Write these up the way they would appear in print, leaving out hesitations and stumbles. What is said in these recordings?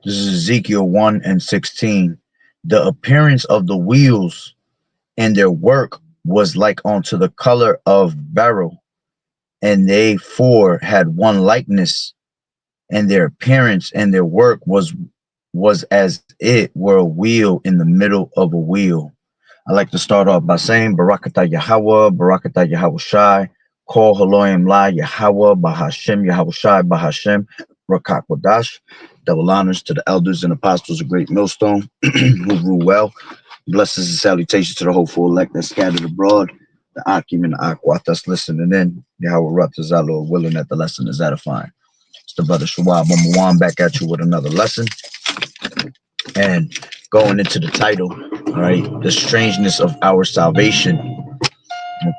This is Ezekiel 1 and 16. The appearance of the wheels and their work was like unto the color of beryl, and they four had one likeness, and their appearance and their work was as it were a wheel in the middle of a wheel. I like to start off by saying Barakatah Yahweh, Barakatah Yahweh Shai, Kol Haloim La Yahweh, Bahashem Yahweh Shai, Bahashem, Rakak Wadash. Double honors to the elders and apostles of Great Millstone who rule well. Blessings and salutations to the hopeful elect that scattered abroad, the Akim and the Akwat that's listening in. Yahweh Raptazalo, willing that the lesson is edifying. It's the brother Shawab Omawan back at you with another lesson. And going into the title, all right, the strangeness of our salvation.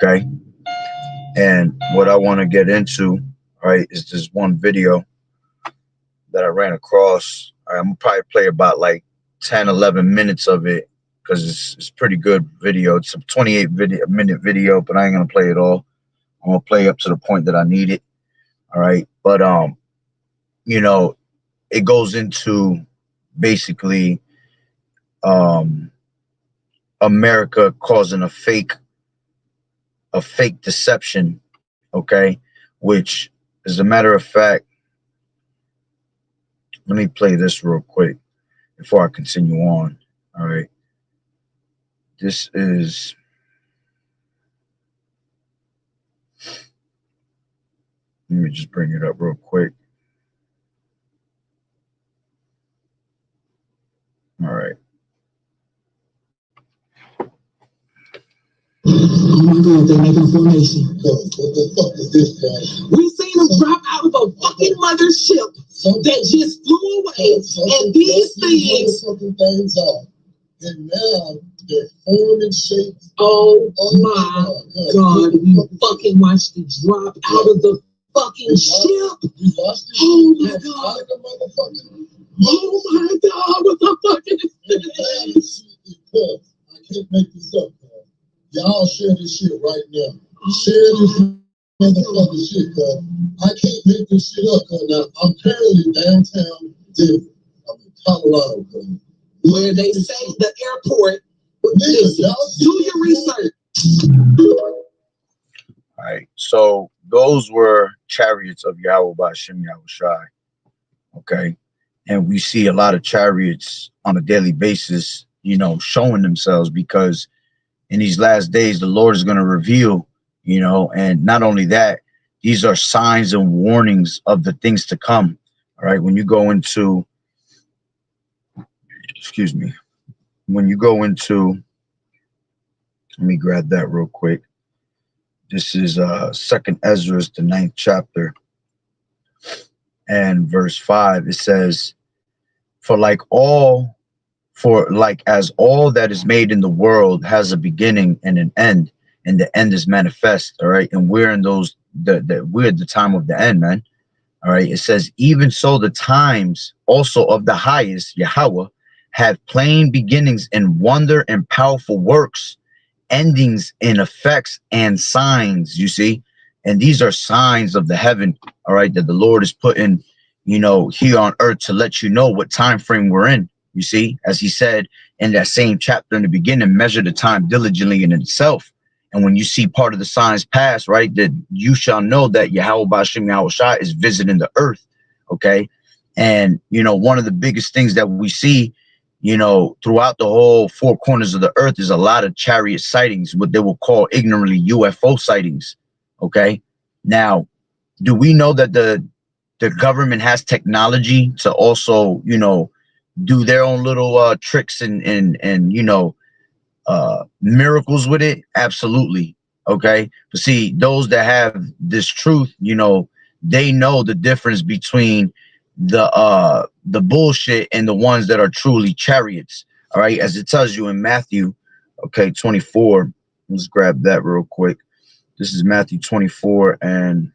Okay. And what I want to get into, all right, is this one video that I ran across. I'm gonna probably play about like 10, 11 minutes of it because it's pretty good video. It's a 28-minute video, but I ain't gonna play it all. I'm gonna play up to the point that I need it. All right. But you know, it goes into basically America causing a fake deception, okay, which, as a matter of fact, let me play this real quick before I continue on. All right, this is, let me just bring it up real quick. All right. Oh my God, they're making a formation. What the fuck is this, guy? We seen them drop out of a fucking mothership that just flew away, and these things are. And now they're forming shapes. Oh my God, we fucking watched it drop out of the fucking ship. Oh my God. Oh my God, what the fuck is this? I can't make this up, man. Y'all share this shit right now. Share this motherfucking shit, cuz. I can't make this shit up, cuz. Now, I'm currently downtown Denver. I'm in Colorado, cuz. Where they say the airport. Listen, do your research. All right. So those were chariots of Yahweh Ba'ashem Yahweh Shai. Okay. And we see a lot of chariots on a daily basis, you know, showing themselves, because in these last days, the Lord is going to reveal, you know, and not only that, these are signs and warnings of the things to come. All right. When you go into, excuse me, when you go into, let me grab that real quick. This is Second Ezra, the 9th chapter, and verse 5. It says, For like as all that is made in the world has a beginning and an end, and the end is manifest. All right. And we're in those we're at the time of the end, man. All right. It says, even so the times also of the highest Yahweh have plain beginnings in wonder and powerful works, endings in effects and signs, you see. And these are signs of the heaven, all right, that the Lord is putting, you know, here on earth to let you know what time frame we're in. You see, as he said in that same chapter in the beginning, measure the time diligently in itself. And when you see part of the signs pass, right, that you shall know that Yahweh Ba'ashem Yahweh Shai is visiting the earth. Okay. And, you know, one of the biggest things that we see, you know, throughout the whole four corners of the earth is a lot of chariot sightings, what they will call ignorantly UFO sightings. Okay. Now, do we know that the government has technology to also, you know, do their own little tricks and you know, miracles with it? Absolutely. Okay. But see, those that have this truth, you know, they know the difference between the bullshit and the ones that are truly chariots. All right. As it tells you in Matthew, okay, 24. Let's grab that real quick. This is Matthew 24, and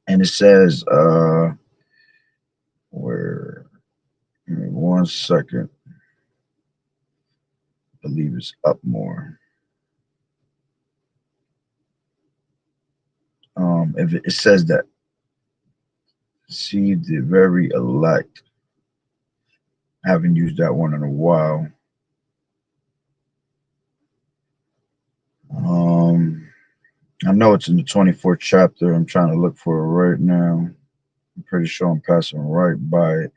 it says, where, give me 1 second. I believe it's up more. If it says that, Deceive the very elect. I haven't used that one in a while. I know it's in the 24th chapter. I'm trying to look for it right now. I'm pretty sure I'm passing right by it.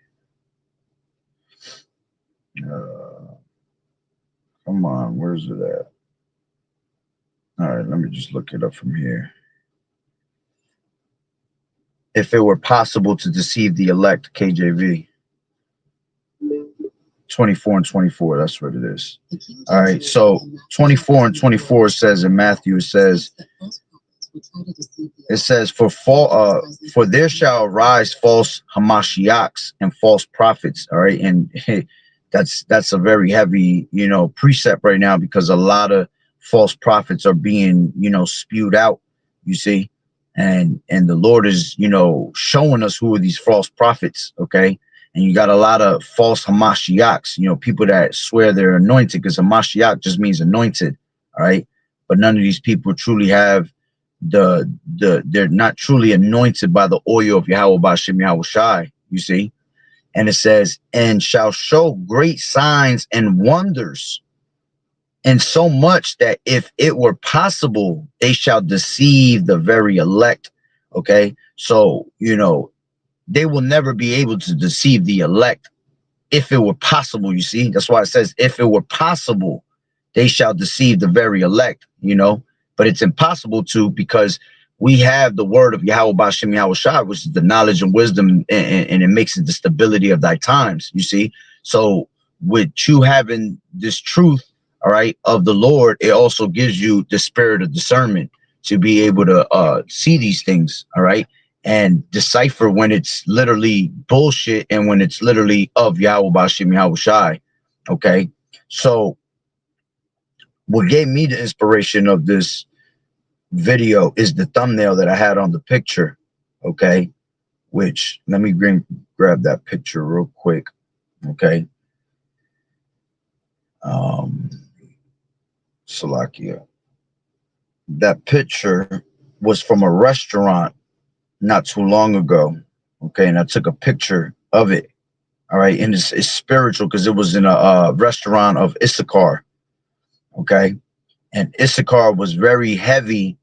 Come on, where's it at? All right, let me just look it up from here. If it were possible to deceive the elect, KJV. 24 and 24, that's what it is. All right, so 24 and 24 says in Matthew, it says for there shall arise false Hamashiachs and false prophets. All right, and that's a very heavy, precept right now, because a lot of false prophets are being, spewed out, you see, and the Lord is, showing us who are these false prophets. Okay. And you got a lot of false Hamashiachs, people that swear they're anointed, because Hamashiach just means anointed. All right. But none of these people truly have they're not truly anointed by the oil of Yahweh Ba'Shem Yahweh Shai, you see. And it says, and shall show great signs and wonders, and so much that if it were possible, they shall deceive the very elect. Okay. So, they will never be able to deceive the elect if it were possible, you see. That's why it says, if it were possible, they shall deceive the very elect, but it's impossible to, because we have the word of Yahweh Ba'Shem Yahweh Shai, which is the knowledge and wisdom, and it makes it the stability of thy times, you see. So with you having this truth, all right, of the Lord, it also gives you the spirit of discernment to be able to see these things, all right, and decipher when it's literally bullshit and when it's literally of Yahweh Ba'Shem Yahweh Shai. Okay, so what gave me the inspiration of this video is the thumbnail that I had on the picture. Okay, which, let me grab that picture real quick. Okay, Salakia. That picture was from a restaurant not too long ago. Okay, and I took a picture of it. All right, and it's spiritual, because it was in a restaurant of Issachar. Okay, and Issachar was very heavy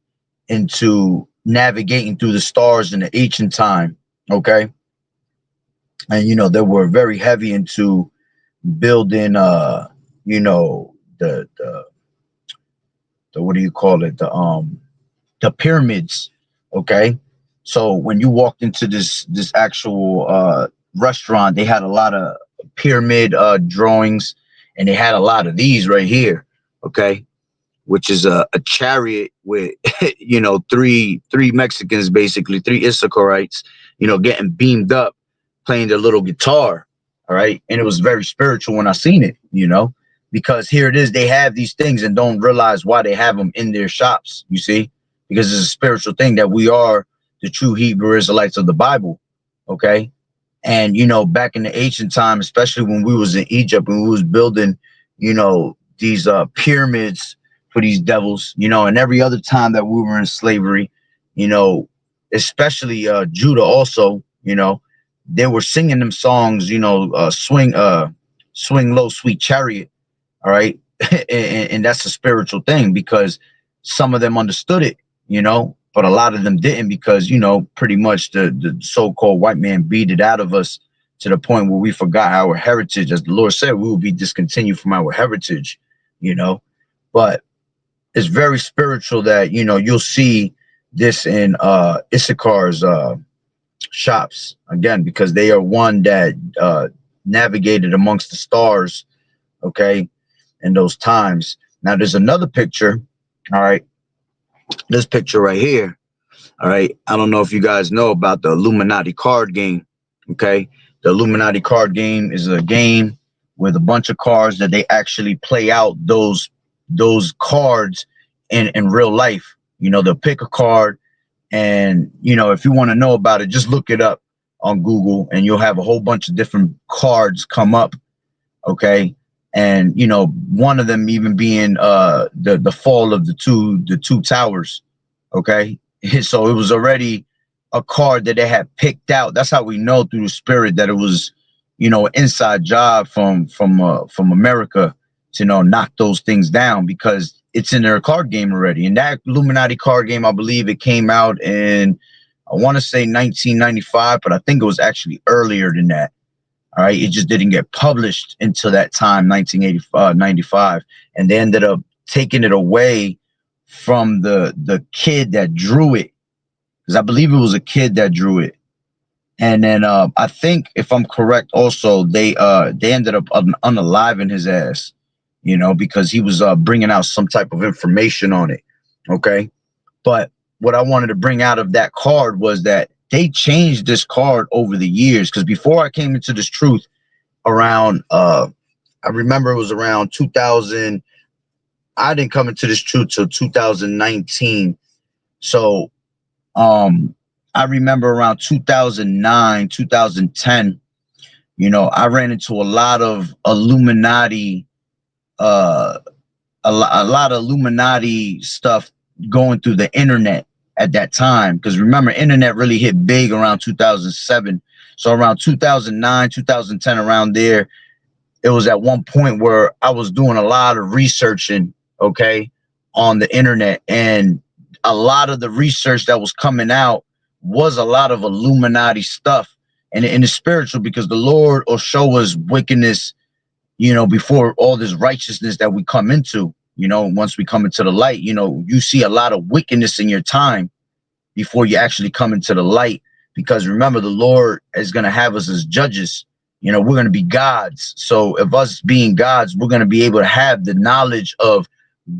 into navigating through the stars in the ancient time. Okay, and they were very heavy into building the what do you call it, the pyramids. Okay, so when you walked into this actual restaurant, they had a lot of pyramid drawings, and they had a lot of these right here. Okay, which is a chariot with three Mexicans, basically three Issacharites, getting beamed up, playing their little guitar. All right, and it was very spiritual when I seen it, because here it is, they have these things and don't realize why they have them in their shops, you see, because it's a spiritual thing that we are the true Hebrew Israelites of the Bible. Okay, and back in the ancient time, especially when we was in Egypt and we was building these pyramids for these devils, and every other time that we were in slavery, especially Judah also, they were singing them songs, swing low, sweet chariot. All right. and that's a spiritual thing, because some of them understood it, but a lot of them didn't, because, pretty much the so-called white man beat it out of us to the point where we forgot our heritage. As the Lord said, we will be discontinued from our heritage, but it's very spiritual that, you'll see this in Issachar's shops, again, because they are one that navigated amongst the stars, okay, in those times. Now there's another picture, all right, this picture right here, all right. I don't know if you guys know about the Illuminati card game. Okay, the Illuminati card game is a game with a bunch of cards that they actually play out those cards in real life. They'll pick a card, and if you want to know about it, just look it up on Google, and you'll have a whole bunch of different cards come up. Okay, and one of them even being the fall of the two towers. Okay, so it was already a card that they had picked out. That's how we know through the spirit that it was, you know, an inside job from America to, you know, knock those things down, because it's in their card game already. And that Illuminati card game, I believe it came out in, I want to say 1995, but I think it was actually earlier than that. All right, it just didn't get published until that time, 1995, and they ended up taking it away from the kid that drew it, because I believe it was a kid that drew it. And then I think, if I'm correct, also they ended up unaliving his ass, you know, because he was bringing out some type of information on it. Okay, but what I wanted to bring out of that card was that they changed this card over the years. Because before I came into this truth, around I remember it was around 2000. I didn't come into this truth till 2019. So I remember around 2009, 2010, you know, I ran into a lot of Illuminati, a lot of Illuminati stuff going through the internet at that time. Because remember, internet really hit big around 2007. So around 2009, 2010, around there, it was at one point where I was doing a lot of researching, okay, on the internet. And a lot of the research that was coming out was a lot of Illuminati stuff, and in the spiritual, because the Lord will show us wickedness, you know, before all this righteousness that we come into. You know, once we come into the light, you know, you see a lot of wickedness in your time before you actually come into the light. Because remember, the Lord is going to have us as judges. You know, we're going to be gods. So if us being gods, we're going to be able to have the knowledge of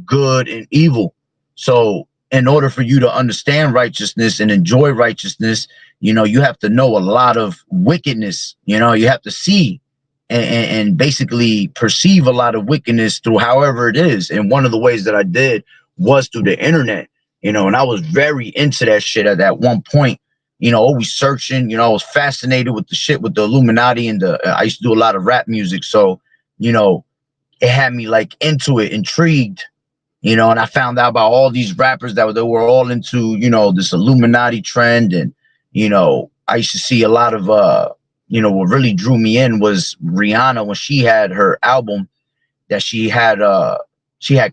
good and evil. So in order for you to understand righteousness and enjoy righteousness, you know, you have to know a lot of wickedness. You know, you have to see and basically perceive a lot of wickedness through however it is. And one of the ways that I did was through the internet, you know, and I was very into that shit at that one point, you know, always searching. You know, I was fascinated with the shit with the Illuminati, and I used to do a lot of rap music. So, you know, it had me like into it, intrigued, you know, and I found out about all these rappers that were all into, you know, this Illuminati trend. And, you know, I used to see a lot of, you know, what really drew me in was Rihanna, when she had her album that she had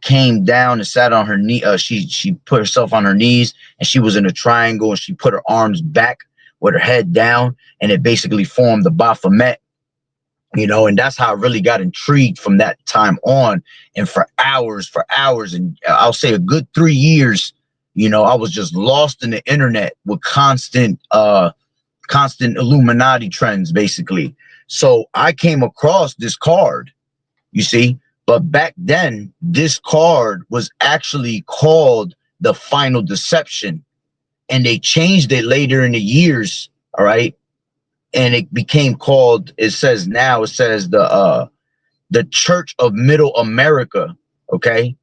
came down and sat on her knee. She put herself on her knees, and she was in a triangle, and she put her arms back with her head down, and it basically formed the Baphomet, you know. And that's how I really got intrigued from that time on. And for hours, and I'll say a good 3 years, you know, I was just lost in the internet with constant Illuminati trends, basically. So I came across this card, you see. But back then, this card was actually called the Final Deception, and they changed it later in the years. All right, and it became called. It says the Church of Middle America. Okay,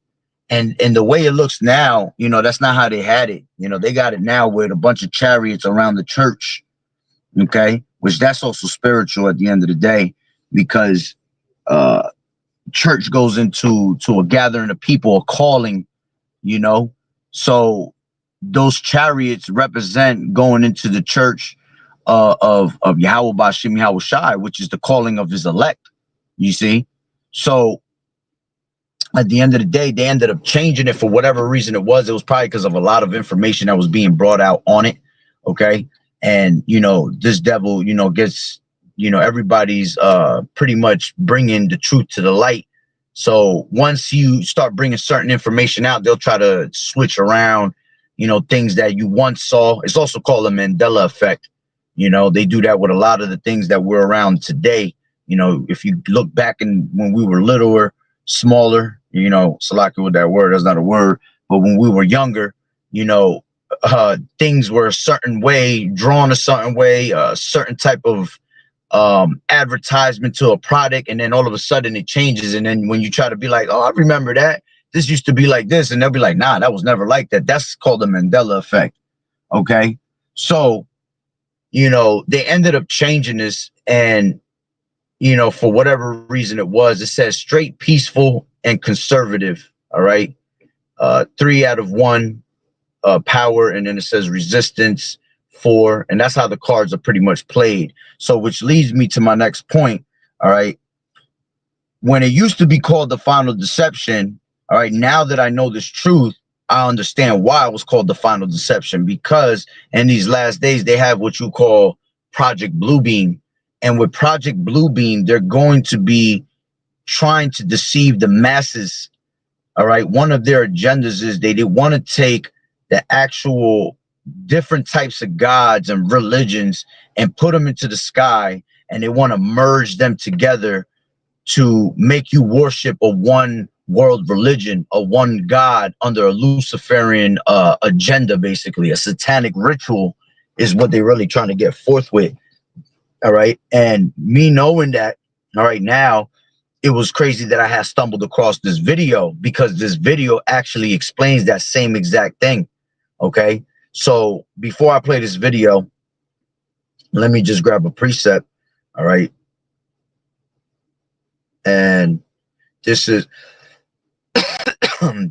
and the way it looks now, you know, that's not how they had it. You know, they got it now with a bunch of chariots around the church. Okay, which that's also spiritual at the end of the day, because church goes into a gathering of people, a calling, you know. So those chariots represent going into the church of YAHAWAH'S, which is the calling of his elect, you see. So at the end of the day, they ended up changing it for whatever reason it was. It was probably because of a lot of information that was being brought out on it. Okay. And, you know, this devil, you know, gets, you know, everybody's pretty much bringing the truth to the light. So once you start bringing certain information out, they'll try to switch around, you know, things that you once saw. It's also called a Mandela effect. You know, they do that with a lot of the things that we're around today. You know, if you look back in when we were littler, smaller, you know, Salaki with that word, that's not a word, but when we were younger, you know, things were a certain way, drawn a certain way, a certain type of advertisement to a product, and then all of a sudden it changes. And then when you try to be like, oh, I remember that, this used to be like this, and they'll be like, nah, that was never like that. That's called the Mandela effect. Okay, so, you know, they ended up changing this, and, you know, for whatever reason it was, it says straight, peaceful, and conservative. All right, 3 out of 1 power, and then it says resistance, 4, and that's how the cards are pretty much played. So which leads me to my next point. All right, when it used to be called the final deception, all right, now that I know this truth, I understand why it was called the final deception, because in these last days they have what you call Project Bluebeam, and with Project Bluebeam they're going to be trying to deceive the masses. All right, one of their agendas is they want to take the actual different types of gods and religions and put them into the sky, and they want to merge them together to make you worship a one world religion, a one god under a Luciferian agenda. Basically a satanic ritual is what they're really trying to get forth with. All right, and me knowing that, all right, now it was crazy that I had stumbled across this video, because this video actually explains that same exact thing. Okay, so before I play this video, let me just grab a preset. All right, and this is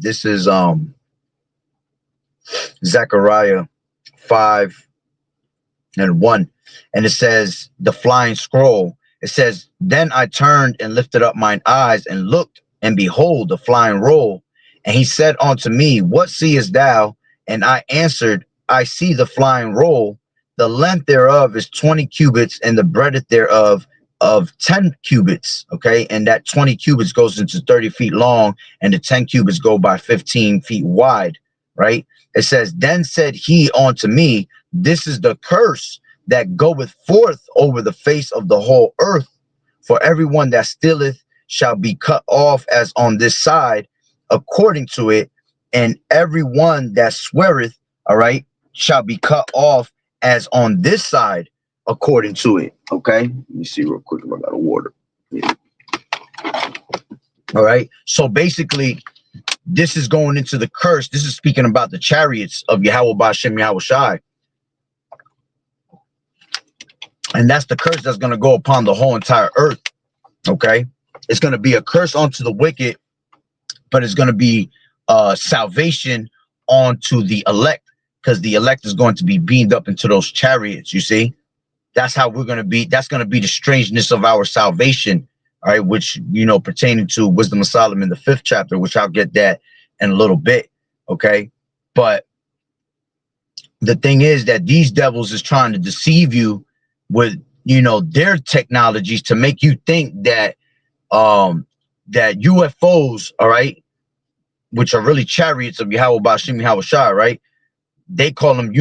this is Zechariah 5:1, and it says, the flying scroll. It says, then I turned and lifted up mine eyes and looked, and behold, the flying roll. And he said unto me, what seest thou? And I answered, I see the flying roll. The length thereof is 20 cubits, and the breadth thereof of 10 cubits. Okay, and that 20 cubits goes into 30 feet long, and the 10 cubits go by 15 feet wide. Right? It says, then said he unto me, this is the curse that goeth forth over the face of the whole earth. For everyone that stealeth shall be cut off as on this side, according to it, and everyone that sweareth, all right, shall be cut off as on this side, according to it. Okay, let me see real quick if I got a water. Yeah. All right, so basically this is going into the curse. This is speaking about the chariots of Yahweh Ba'Shem Yahweh Shai. And that's the curse that's going to go upon the whole entire earth. Okay, it's going to be a curse onto the wicked, but it's going to be salvation onto the elect, because the elect is going to be beamed up into those chariots. You see, that's how we're going to be. That's going to be the strangeness of our salvation. All right, which, you know, pertaining to Wisdom of Solomon, the 5th chapter, which I'll get that in a little bit. Okay, but the thing is that these devils is trying to deceive you with, you know, their technologies to make you think that that UFOs, all right, which are really chariots of Yahweh Ba'Shem Yahweh Shai, right? They call them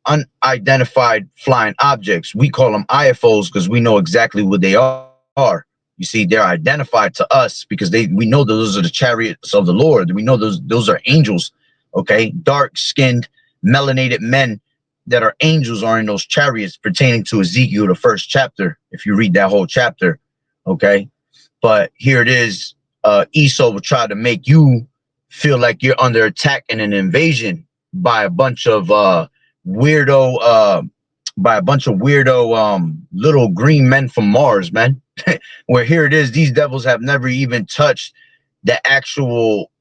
unidentified flying objects. We call them IFOs because we know exactly what they are. You see, they're identified to us because we know those are the chariots of the Lord. We know those are angels. Okay, dark-skinned, melanated men that are angels are in those chariots, pertaining to Ezekiel, the 1st chapter, if you read that whole chapter. Okay, but here it is. Esau will try to make you feel like you're under attack and an invasion by a bunch of weirdo little green men from Mars, man. Where here it is, these devils have never even touched the actual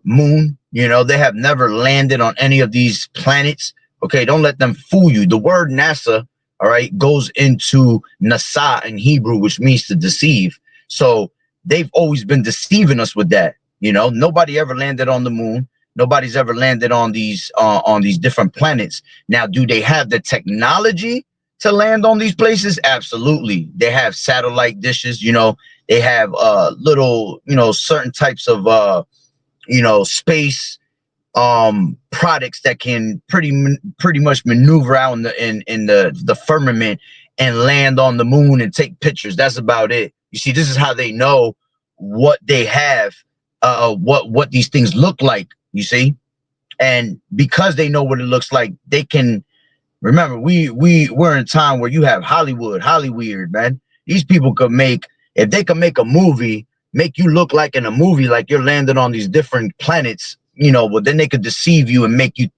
moon. You know, they have never landed on any of these planets. Okay, don't let them fool you. The word NASA, all right, goes into Nasa in Hebrew, which means to deceive. So they've always been deceiving us with that. You know, nobody ever landed on the moon. Nobody's ever landed on these different planets. Now, do they have the technology to land on these places? Absolutely. They have satellite dishes. You know, they have little, you know, certain types of you know, space products that can pretty much maneuver out in the firmament and land on the moon and take pictures. That's about it. You see, this is how they know what they have, what these things look like. You see, and because they know what it looks like, they can remember. We're in a time where you have Hollywood, man. These people could make, if they could make a movie, make you look like in a movie, like you're landing on these different planets. You know, well, then they could deceive you and make you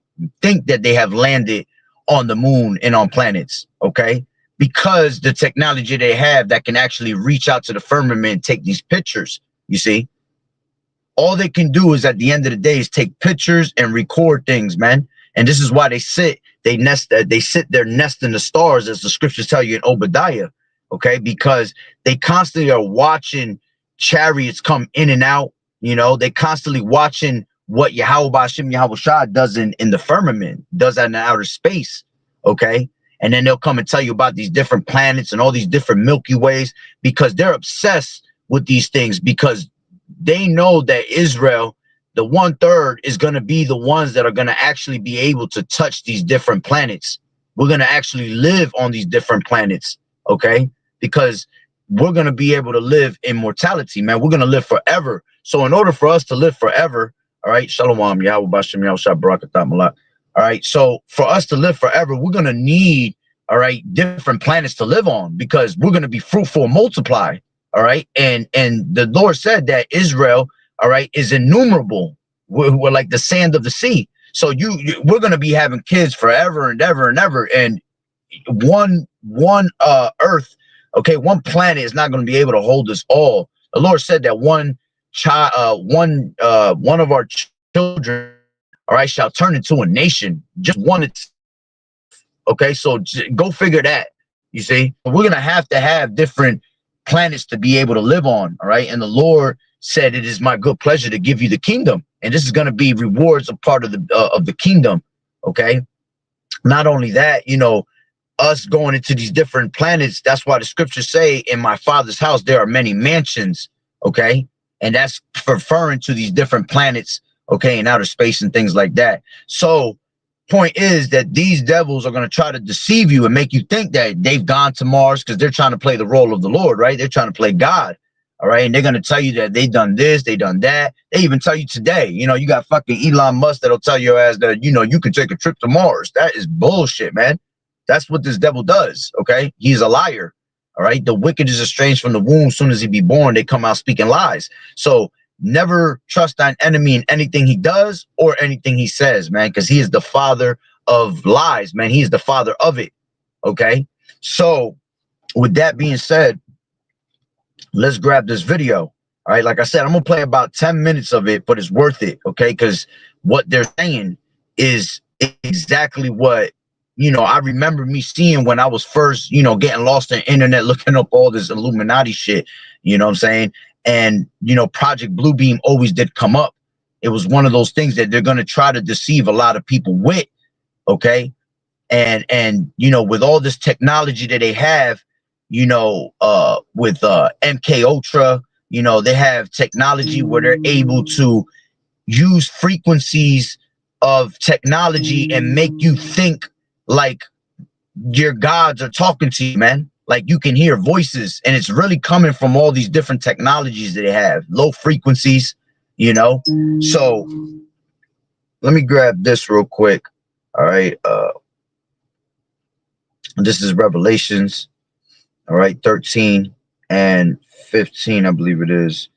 think that they have landed on the moon and on planets. Okay, because the technology they have that can actually reach out to the firmament and take these pictures. You see, all they can do is, at the end of the day, is take pictures and record things, man. And this is why they sit their nest in the stars, as the scriptures tell you in Obadiah. Okay, because they constantly are watching chariots come in and out. You know, they constantly watching what YAHAWAH'S does in the firmament, does that in outer space. Okay, and then they'll come and tell you about these different planets and all these different Milky Ways, because they're obsessed with these things, because they know that Israel, the 1/3, is going to be the ones that are going to actually be able to touch these different planets. We're going to actually live on these different planets, okay? Because we're going to be able to live immortality, man. We're going to live forever. So in order for us to live forever, all right, Shalom, Yahweh Bashem, Yahweh Shah, Barakatat Malak. All right, so for us to live forever, we're going to need, all right, different planets to live on, because we're going to be fruitful and multiply. All right, and the Lord said that Israel, all right, is innumerable. We're like the sand of the sea. So we're going to be having kids forever and ever and ever. And one Earth, okay, one planet is not going to be able to hold us all. The Lord said that one of our children, all right, shall turn into a nation. Just one. Okay, so go figure that. You see, we're going to have different planets to be able to live on. All right, and the Lord said, it is my good pleasure to give you the kingdom, and this is going to be rewards a part of the kingdom. Okay, not only that, you know, us going into these different planets, that's why the scriptures say, in my Father's house there are many mansions. Okay, and that's referring to these different planets, okay, in outer space and things like that. So point is that these devils are going to try to deceive you and make you think that they've gone to Mars, because they're trying to play the role of the Lord, right? They're trying to play God. All right, and they're going to tell you that they done this, they done that. They even tell you today, you know, you got fucking Elon Musk that'll tell your ass that, you know, you can take a trip to Mars. That is bullshit, man. That's what this devil does. Okay, he's a liar. All right, the wicked is estranged from the womb. As soon as he be born, they come out speaking lies. So never trust thine enemy in anything he does or anything he says, man, because he is the father of lies, man. He is the father of it. Okay, so with that being said, let's grab this video. All right, like I said, I'm gonna play about 10 minutes of it, but it's worth it. Okay, because what they're saying is exactly what, you know, I remember me seeing when I was first, you know, getting lost in the internet, looking up all this Illuminati shit. You know what I'm saying? And, you know, Project Bluebeam always did come up. It was one of those things that they're going to try to deceive a lot of people with. Okay. And, you know, with all this technology that they have, you know, with MK Ultra, you know, they have technology where they're able to use frequencies of technology and make you think like your gods are talking to you, man. Like you can hear voices, and it's really coming from all these different technologies that they have, low frequencies, you know. So let me grab this real quick. All right, this is Revelations, all right, 13 and 15, I believe it is.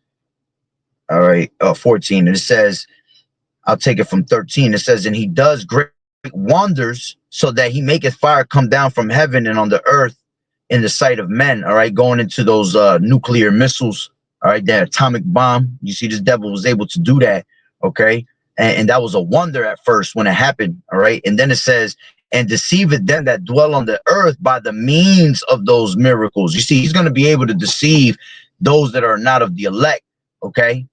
All right, 14, and it says, I'll take it from 13. It says, and he does great wonders, so that he maketh fire come down from heaven and on the earth in the sight of men. All right, going into those nuclear missiles. All right, that atomic bomb. You see, this devil was able to do that. Okay, and that was a wonder at first when it happened. All right, and then it says, and deceiveth them that dwell on the earth by the means of those miracles. You see, he's going to be able to deceive those that are not of the elect. Okay,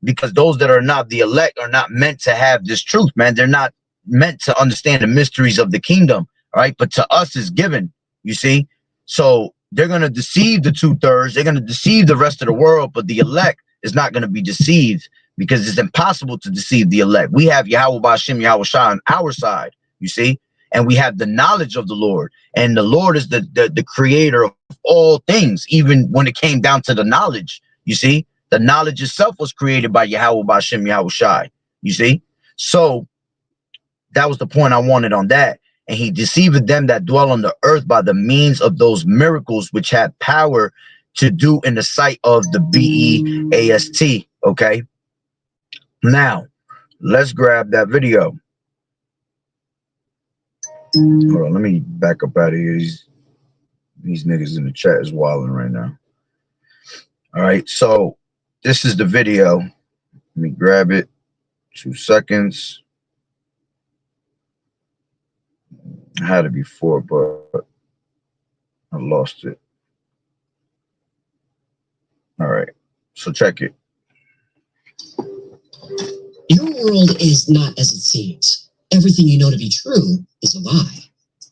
because those that are not the elect are not meant to have this truth, man. They're not meant to understand the mysteries of the kingdom. All right, but to us is given. You see, so they're going to deceive the 2/3. They're going to deceive the rest of the world, but the elect is not going to be deceived, because it's impossible to deceive the elect. We have Yahweh Bashem, Yahweh Shah on our side, you see, and we have the knowledge of the Lord, and the Lord is the creator of all things, even when it came down to the knowledge. You see, the knowledge itself was created by Yahweh Bashem, Yahweh Shai. You see, so that was the point I wanted on that. And he deceived them that dwell on the earth by the means of those miracles which had power to do in the sight of the BEAST. Okay, now let's grab that video. Hold on, let me back up out of here. These niggas in the chat is wilding right now. All right, so this is the video. Let me grab it. 2 seconds. I had it before, but I lost it. All right. So check it. Your world is not as it seems. Everything you know to be true is a lie.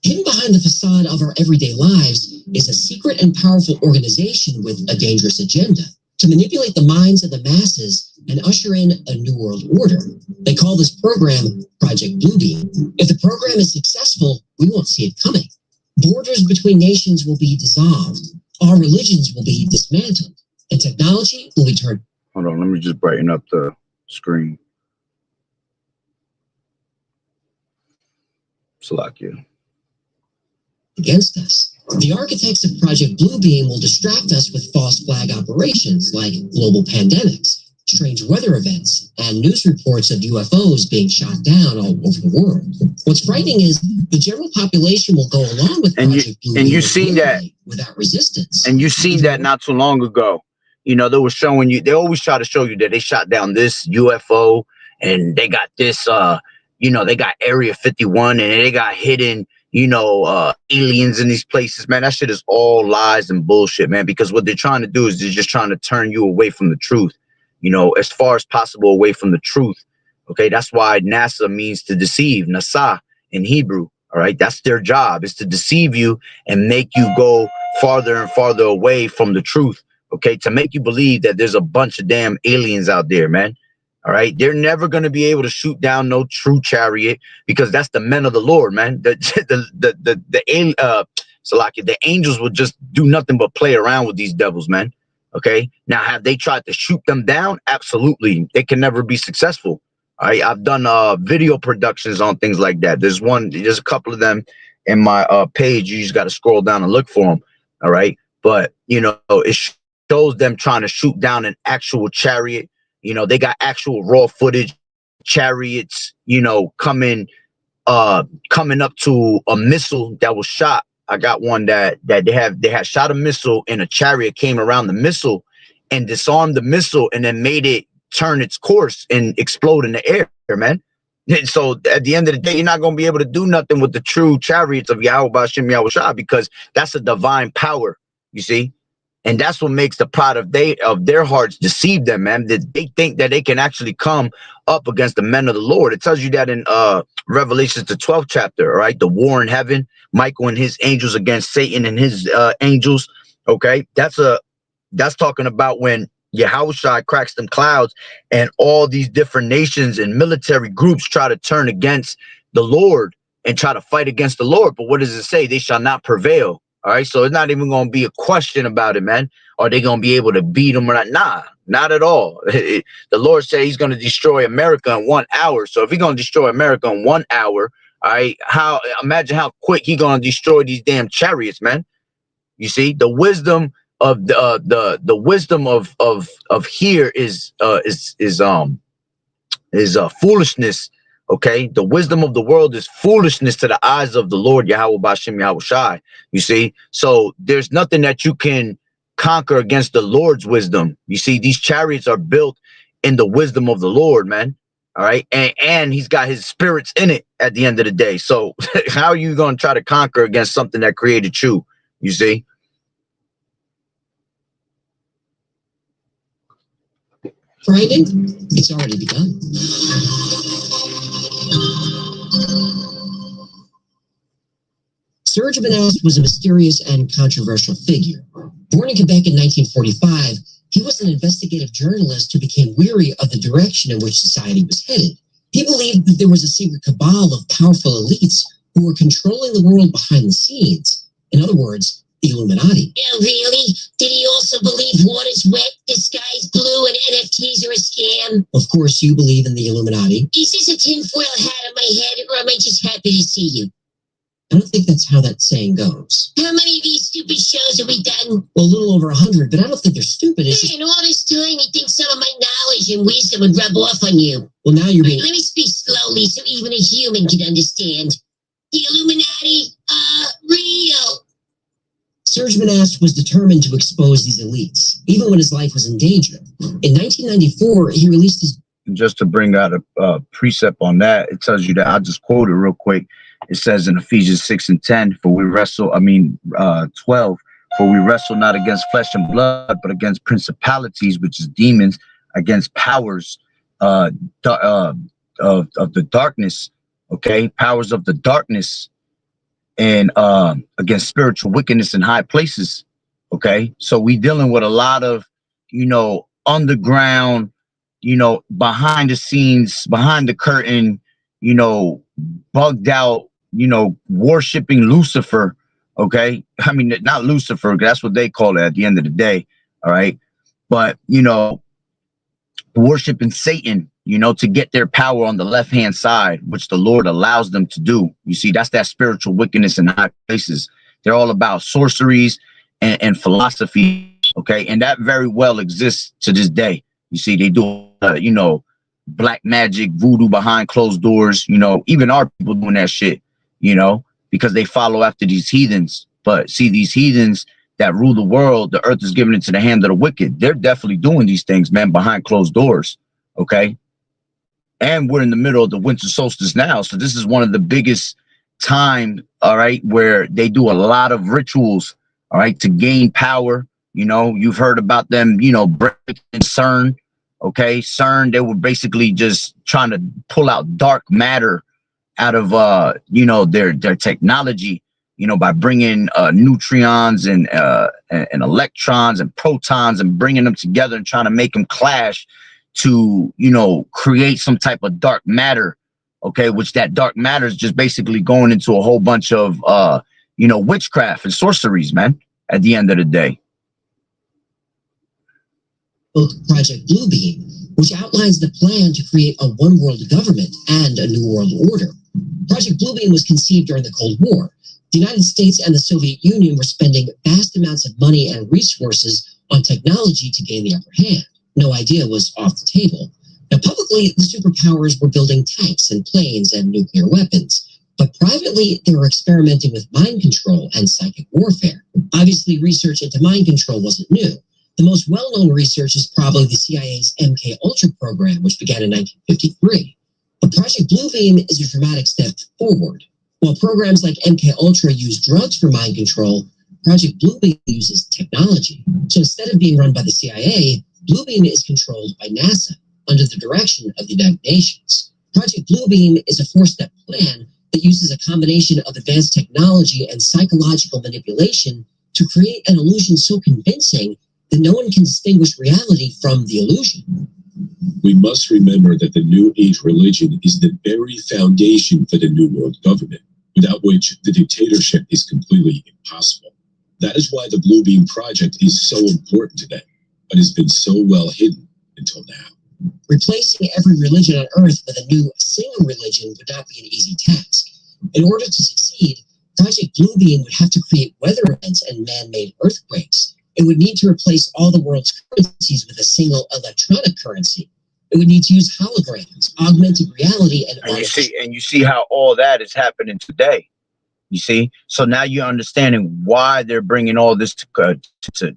Hidden behind the facade of our everyday lives is a secret and powerful organization with a dangerous agenda to manipulate the minds of the masses and usher in a new world order. They call this program Project Bluebeam. If the program is successful, we won't see it coming. Borders between nations will be dissolved. All religions will be dismantled. And technology will be turned. Hold on, let me just brighten up the screen. Salakia. Against us. The architects of Project Bluebeam will distract us with false flag operations like global pandemics, strange weather events, and news reports of UFOs being shot down all over the world. What's frightening is the general population will go along with Project Bluebeam and you seen that without resistance. And you seen that not too long ago. You know, they were showing you, they always try to show you that they shot down this UFO and they got this, you know, they got Area 51 and they got hidden, you know, aliens in these places, man. That shit is all lies and bullshit, man, because what they're trying to do is they're just trying to turn you away from the truth, you know, as far as possible away from the truth. Okay, that's why NASA means to deceive, Nasa in Hebrew. All right, that's their job, is to deceive you and make you go farther and farther away from the truth. Okay, to make you believe that there's a bunch of damn aliens out there, man. All right, they're never going to be able to shoot down no true chariot because that's the men of the Lord, man. The angels would just do nothing but play around with these devils, man. Okay, now have they tried to shoot them down? Absolutely, they can never be successful. All right, I've done video productions on things like that. There's a couple of them in my page. You just got to scroll down and look for them. All right, but you know, it shows them trying to shoot down an actual chariot. You know, they got actual raw footage, chariots, you know, coming up to a missile that was shot. I got one that they had shot a missile and a chariot came around the missile and disarmed the missile and then made it turn its course and explode in the air, man. And so at the end of the day, you're not going to be able to do nothing with the true chariots of Yahweh B'Shem Yahweh Shah because that's a divine power, you see. And that's what makes the pride of their hearts deceive them, man. That they think that they can actually come up against the men of the Lord. It tells you that in Revelations, the 12th chapter, right? The war in heaven, Michael and his angels against Satan and his angels. Okay, that's talking about when Yahushua cracks them clouds and all these different nations and military groups try to turn against the Lord and try to fight against the Lord. But what does it say? They shall not prevail. All right, so it's not even going to be a question about it, man. Are they going to be able to beat them or not? Nah, not at all. The Lord said he's going to destroy America in 1 hour. So if he's going to destroy America in 1 hour, all right, imagine how quick he's going to destroy these damn chariots, man. You see, the wisdom of the wisdom of here is foolishness. Okay, the wisdom of the world is foolishness to the eyes of the Lord Yahweh B'Shem Yahweh Shai. You see, so there's nothing that you can conquer against the Lord's wisdom. You see, these chariots are built in the wisdom of the Lord, man. All right, and he's got his spirits in it at the end of the day. So how are you going to try to conquer against something that created you? You see. Friday, it's already begun. Serge Benast was a mysterious and controversial figure. Born in Quebec in 1945, he was an investigative journalist who became weary of the direction in which society was headed. He believed that there was a secret cabal of powerful elites who were controlling the world behind the scenes. In other words, the Illuminati. Oh, really? Did he also believe water's wet, the sky's blue, and NFTs are a scam? Of course, you believe in the Illuminati. Is this a tinfoil hat on my head, or am I just happy to see you? I don't think that's how that saying goes. How many of these stupid shows have we done? Well, a little over 100, but I don't think they're stupid. It's In all this time, you think some of my knowledge and wisdom would rub off on you. Well, now you're being... Let me speak slowly so even a human can understand. The Illuminati are real. Serge Benast was determined to expose these elites, even when his life was in danger. In 1994, he released his... Just to bring out a precept on that, it tells you that, I'll just quote it real quick. It says in Ephesians 6:10, for we wrestle, 12, for we wrestle not against flesh and blood, but against principalities, which is demons, against powers of the darkness, okay, powers of the darkness, and against spiritual wickedness in high places. Okay, so we dealing with a lot of, underground, behind the scenes, behind the curtain, bugged out, worshiping Lucifer. Okay, I mean, not Lucifer, that's what they call it at the end of the day. All right, but worshiping Satan, to get their power on the left hand side, which the Lord allows them to do. You see, that's that spiritual wickedness in high places. They're all about sorceries and philosophy. Okay, and that very well exists to this day. You see, they do, black magic, voodoo behind closed doors. Even our people doing that shit. Because they follow after these heathens. But see, these heathens that rule the world, the earth is given into the hand of the wicked. They're definitely doing these things, man, behind closed doors. Okay. And we're in the middle of the winter solstice now. So this is one of the biggest time, all right, where they do a lot of rituals, all right, to gain power. You've heard about them, breaking CERN. Okay. CERN, they were basically just trying to pull out dark matter out of, their technology, by bringing neutrons and electrons and protons and bringing them together and trying to make them clash to, create some type of dark matter. Okay, which that dark matter is just basically going into a whole bunch of, witchcraft and sorceries, man, at the end of the day. Project Bluebeam, which outlines the plan to create a one-world government and a new world order. Project Bluebeam was conceived during the Cold War. The United States and the Soviet Union were spending vast amounts of money and resources on technology to gain the upper hand. No idea was off the table. Now, publicly, the superpowers were building tanks and planes and nuclear weapons. But privately, they were experimenting with mind control and psychic warfare. Obviously, research into mind control wasn't new. The most well-known research is probably the CIA's MK-Ultra program, which began in 1953. But Project Bluebeam is a dramatic step forward. While programs like MK-Ultra use drugs for mind control, Project Bluebeam uses technology. So instead of being run by the CIA, Bluebeam is controlled by NASA under the direction of the United Nations. Project Bluebeam is a four-step plan that uses a combination of advanced technology and psychological manipulation to create an illusion so convincing that no one can distinguish reality from the illusion. We must remember that the New Age religion is the very foundation for the New World government, without which the dictatorship is completely impossible. That is why the Bluebeam project is so important to them, but has been so well hidden until now. Replacing every religion on Earth with a new single religion would not be an easy task. In order to succeed, Project Bluebeam would have to create weather events and man-made earthquakes. It would need to replace all the world's currencies with a single electronic currency. It would need to use holograms, augmented reality, and you see how all that is happening today. You see, so now you're understanding why they're bringing all this to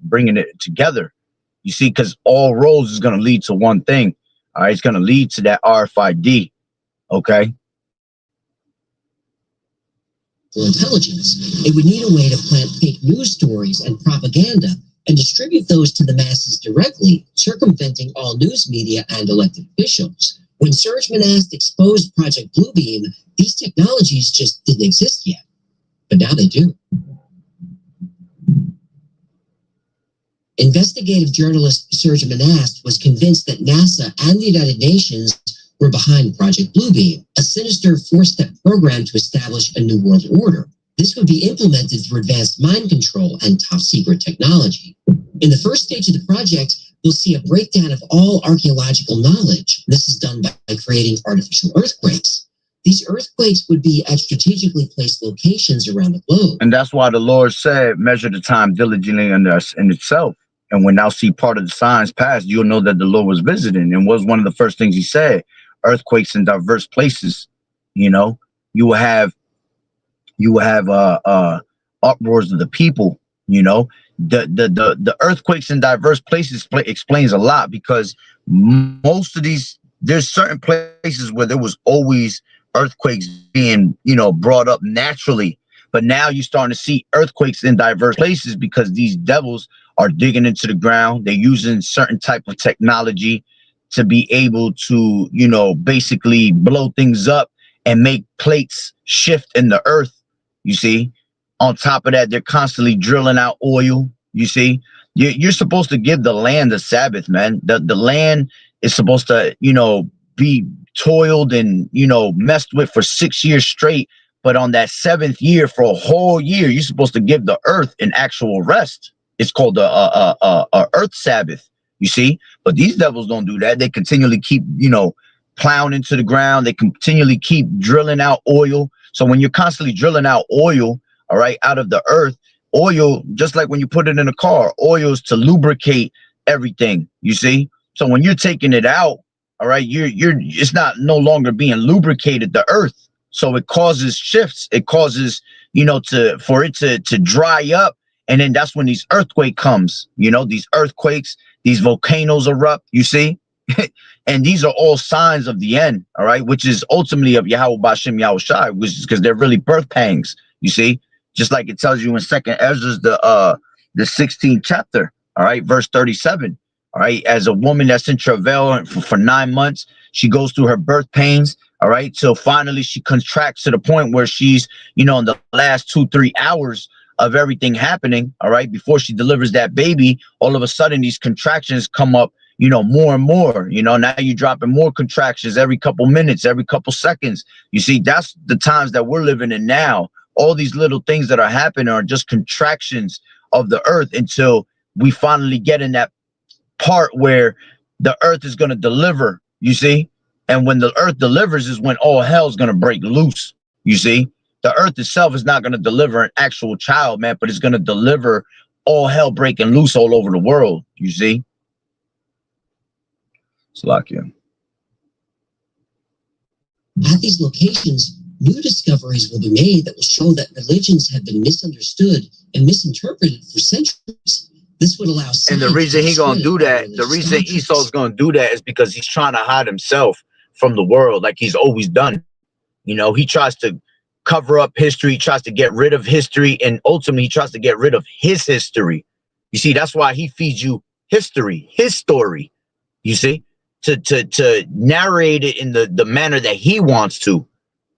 bringing it together. You see, because all roads is going to lead to one thing. All right, it's going to lead to that RFID. Okay. Intelligence. It would need a way to plant fake news stories and propaganda and distribute those to the masses directly, circumventing all news media and elected officials. When Serge Monast exposed Project Bluebeam, these technologies just didn't exist yet, but now they do. Investigative journalist Serge Monast was convinced that NASA and the United Nations were behind Project Bluebeam, a sinister four-step program to establish a new world order. This would be implemented through advanced mind control and top-secret technology. In the first stage of the project, you'll see a breakdown of all archaeological knowledge. This is done by creating artificial earthquakes. These earthquakes would be at strategically placed locations around the globe. And that's why the Lord said, measure the time diligently in itself. And when thou see part of the signs pass, you'll know that the Lord was visiting. And was one of the first things he said, earthquakes in diverse places. You will have uproars of the people. The earthquakes in diverse places explains a lot, because most of these, there's certain places where there was always earthquakes being, you know, brought up naturally. But now you're starting to see earthquakes in diverse places because these devils are digging into the ground. They're using certain type of technology to be able to, you know, basically blow things up and make plates shift in the earth. You see, on top of that, they're constantly drilling out oil. You see, you're supposed to give the land a Sabbath, man. The land is supposed to, you know, be toiled and, you know, messed with for 6 years straight. But on that 7th year, for a whole year, you're supposed to give the earth an actual rest. It's called a earth Sabbath. You see, but these devils don't do that. They continually keep, you know, plowing into the ground. They continually keep drilling out oil. So when you're constantly drilling out oil, all right, out of the earth, oil, just like when you put it in a car, oil is to lubricate everything. You see, so when you're taking it out, all right, it's not no longer being lubricated, the earth. So it causes shifts. It causes, you know, for it to dry up. And then that's when these earthquake comes, you know, these earthquakes, these volcanoes erupt, you see? And these are all signs of the end, all right, which is ultimately of Yahweh Bashem Yahushai, which is because they're really birth pangs, you see? Just like it tells you in Second Ezra, the 16th chapter, all right, verse 37, all right, as a woman that's in travail for 9 months, she goes through her birth pains, all right, till finally she contracts to the point where she's, you know, in the last 2-3 hours of everything happening, all right, before she delivers that baby, all of a sudden these contractions come up, you know, more and more. You know, now you're dropping more contractions every couple minutes, every couple seconds. You see, that's the times that we're living in now. All these little things that are happening are just contractions of the earth until we finally get in that part where the earth is going to deliver, you see? And when the earth delivers is when all hell's going to break loose, you see? The earth itself is not going to deliver an actual child, man, but it's going to deliver all hell breaking loose all over the world, you see? Salakia. At these locations, new discoveries will be made that will show that religions have been misunderstood and misinterpreted for centuries. This would allow science. And the reason he's going to do that, the reason Esau's going to do that is because he's trying to hide himself from the world like he's always done. You know, he tries to cover up history, tries to get rid of history, and ultimately he tries to get rid of his history. You see, that's why he feeds you history, his story, you see, to narrate it in the manner that he wants to,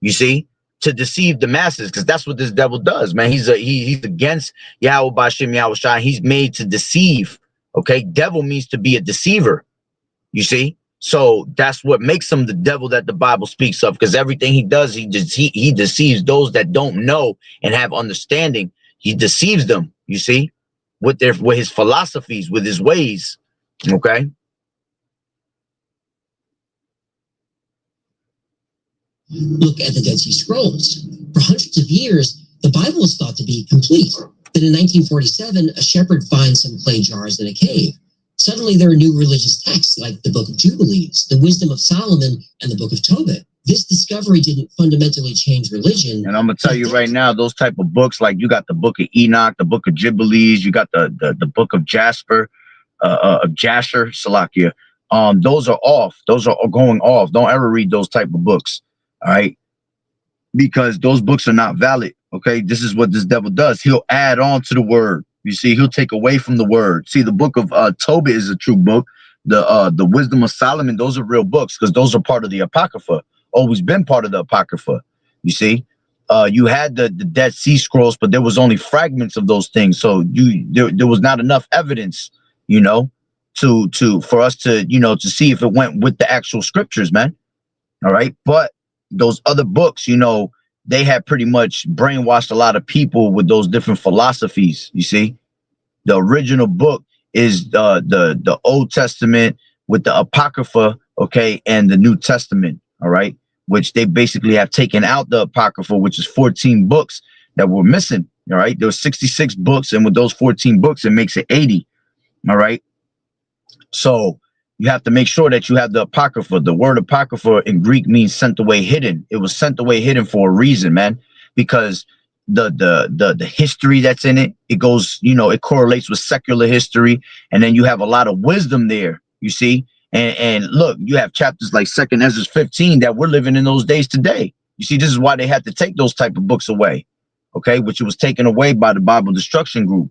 you see, to deceive the masses, because that's what this devil does, man. He's against Yahweh Bashem Yahushai. He's made to deceive. Okay, devil means to be a deceiver, you see. So that's what makes him the devil that the Bible speaks of, because everything he does, he deceives those that don't know and have understanding. He deceives them, you see, with his philosophies, with his ways. Okay. Look at the Dead Sea Scrolls. For hundreds of years, the Bible was thought to be complete. Then in 1947, a shepherd finds some clay jars in a cave. Suddenly, there are new religious texts like the Book of Jubilees, the Wisdom of Solomon, and the Book of Tobit. This discovery didn't fundamentally change religion. And I'm going to tell you right now, those type of books, like you got the Book of Enoch, the Book of Jubilees, you got the Book of Jasper, of Jasher, Salakia. Those are off. Those are going off. Don't ever read those type of books. All right. Because those books are not valid. Okay. This is what this devil does. He'll add on to the word. You see, he'll take away from the word. See, the book of Tobit is a true book. The Wisdom of Solomon, those are real books because those are part of the Apocrypha. Always been part of the Apocrypha. You see, you had the Dead Sea Scrolls, but there was only fragments of those things. So there was not enough evidence, you know, for us to, you know, to see if it went with the actual scriptures, man. All right. But those other books, you know, they had pretty much brainwashed a lot of people with those different philosophies. You see, the original book is the Old Testament with the Apocrypha, okay, and the New Testament, all right, which they basically have taken out the Apocrypha, which is 14 books that were missing, all right. There were 66 books, and with those 14 books, it makes it 80, all right. So you have to make sure that you have the Apocrypha. The word Apocrypha in Greek means sent away hidden. It was sent away hidden for a reason, man, because the history that's in it, it goes, you know, it correlates with secular history. And then you have a lot of wisdom there, you see. And look, you have chapters like 2nd Ezra 15 that we're living in those days today. You see, this is why they had to take those type of books away, okay, which was taken away by the Bible Destruction Group.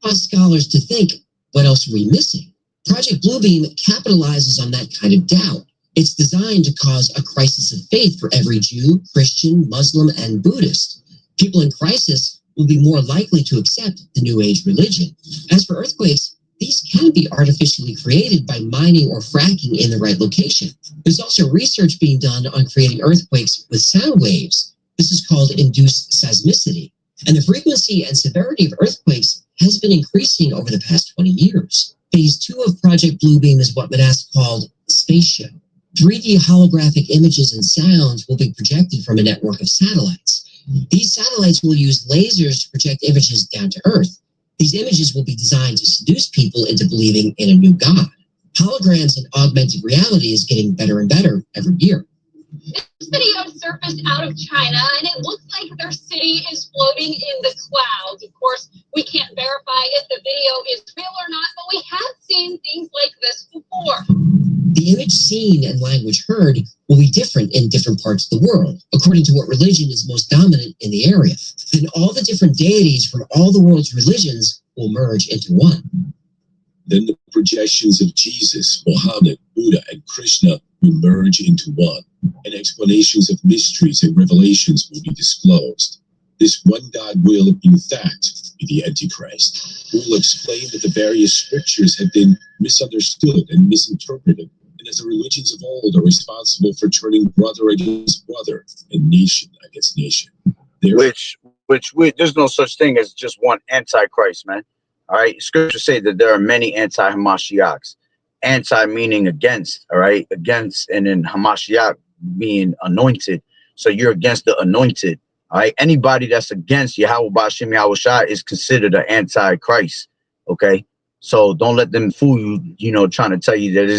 Cause scholars to think, what else are we missing? Project Bluebeam capitalizes on that kind of doubt. It's designed to cause a crisis of faith for every Jew, Christian, Muslim, and Buddhist. People in crisis will be more likely to accept the New Age religion. As for earthquakes, these can be artificially created by mining or fracking in the right location. There's also research being done on creating earthquakes with sound waves. This is called induced seismicity. And the frequency and severity of earthquakes has been increasing over the past 20 years. Phase 2 of Project Bluebeam is what Manasseh called Space Show. 3D holographic images and sounds will be projected from a network of satellites. These satellites will use lasers to project images down to Earth. These images will be designed to seduce people into believing in a new God. Holograms and augmented reality is getting better and better every year. This video surfaced out of China, and it looks like their city is floating in the clouds. Of course, we can't verify if the video is real or not, but we have seen things like this before. The image seen and language heard will be different in different parts of the world, according to what religion is most dominant in the area. Then all the different deities from all the world's religions will merge into one. Then the projections of Jesus, Muhammad, Buddha, and Krishna will merge into one, and explanations of mysteries and revelations will be disclosed. This one God will, in fact, be the Antichrist, who will explain that the various scriptures have been misunderstood and misinterpreted, and that the religions of old are responsible for turning brother against brother and nation against nation. Which there's no such thing as just one Antichrist, man. All right, scriptures say that there are many anti-Hamashiachs. Anti meaning against, all right, against, and then Hamashiach being anointed. So you're against the anointed, all right. Anybody that's against YAHAWAH'S is considered an antichrist, okay. So don't let them fool you, you know, trying to tell you that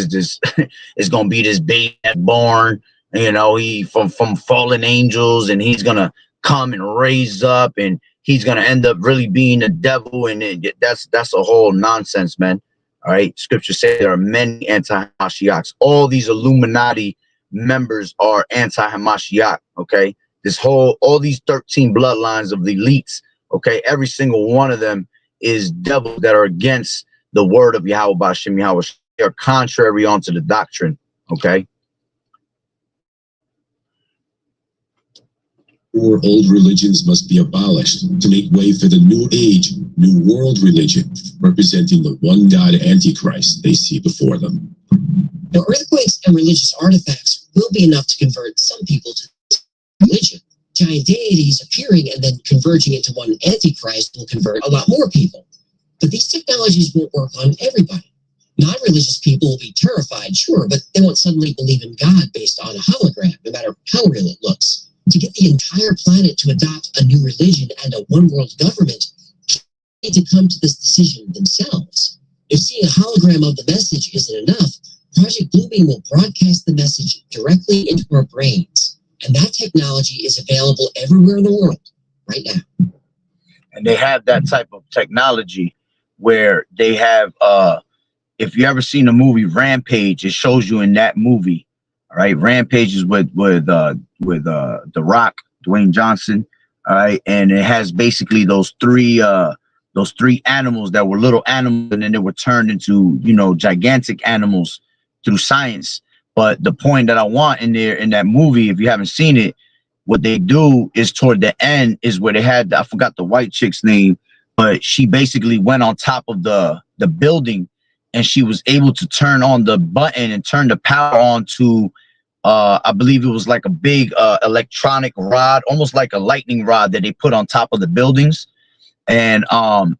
it's gonna be this baby born, you know, he from fallen angels, and he's gonna come and raise up, and he's gonna end up really being the devil, and that's a whole nonsense, man. All right, scripture says there are many anti-Hamashiachs. All these Illuminati members are anti-Hamashiach. Okay, all these 13 bloodlines of the elites. Okay, every single one of them is devils that are against the word of Yahweh. They are contrary onto the doctrine. Okay. Or old religions must be abolished to make way for the new age, new world religion, representing the one God Antichrist they see before them. Now, earthquakes and religious artifacts will be enough to convert some people to religion. Giant deities appearing and then converging into one Antichrist will convert a lot more people. But these technologies won't work on everybody. Non-religious people will be terrified, sure, but they won't suddenly believe in God based on a hologram, no matter how real it looks. To get the entire planet to adopt a new religion and a one-world government, people need to come to this decision themselves. If seeing a hologram of the message isn't enough, Project Bluebeam will broadcast the message directly into our brains. And that technology is available everywhere in the world right now. And they have that type of technology where they have, if you ever seen the movie Rampage, it shows you in that movie. All right, Rampage is with The Rock, Dwayne Johnson. All right, and it has basically those three animals that were little animals, and then they were turned into, you know, gigantic animals through science. But the point that I want in that movie, if you haven't seen it, what they do is toward the end is where they had, I forgot the white chick's name, but she basically went on top of the building, and she was able to turn on the button and turn the power on to, I believe it was like a big electronic rod, almost like a lightning rod that they put on top of the buildings. And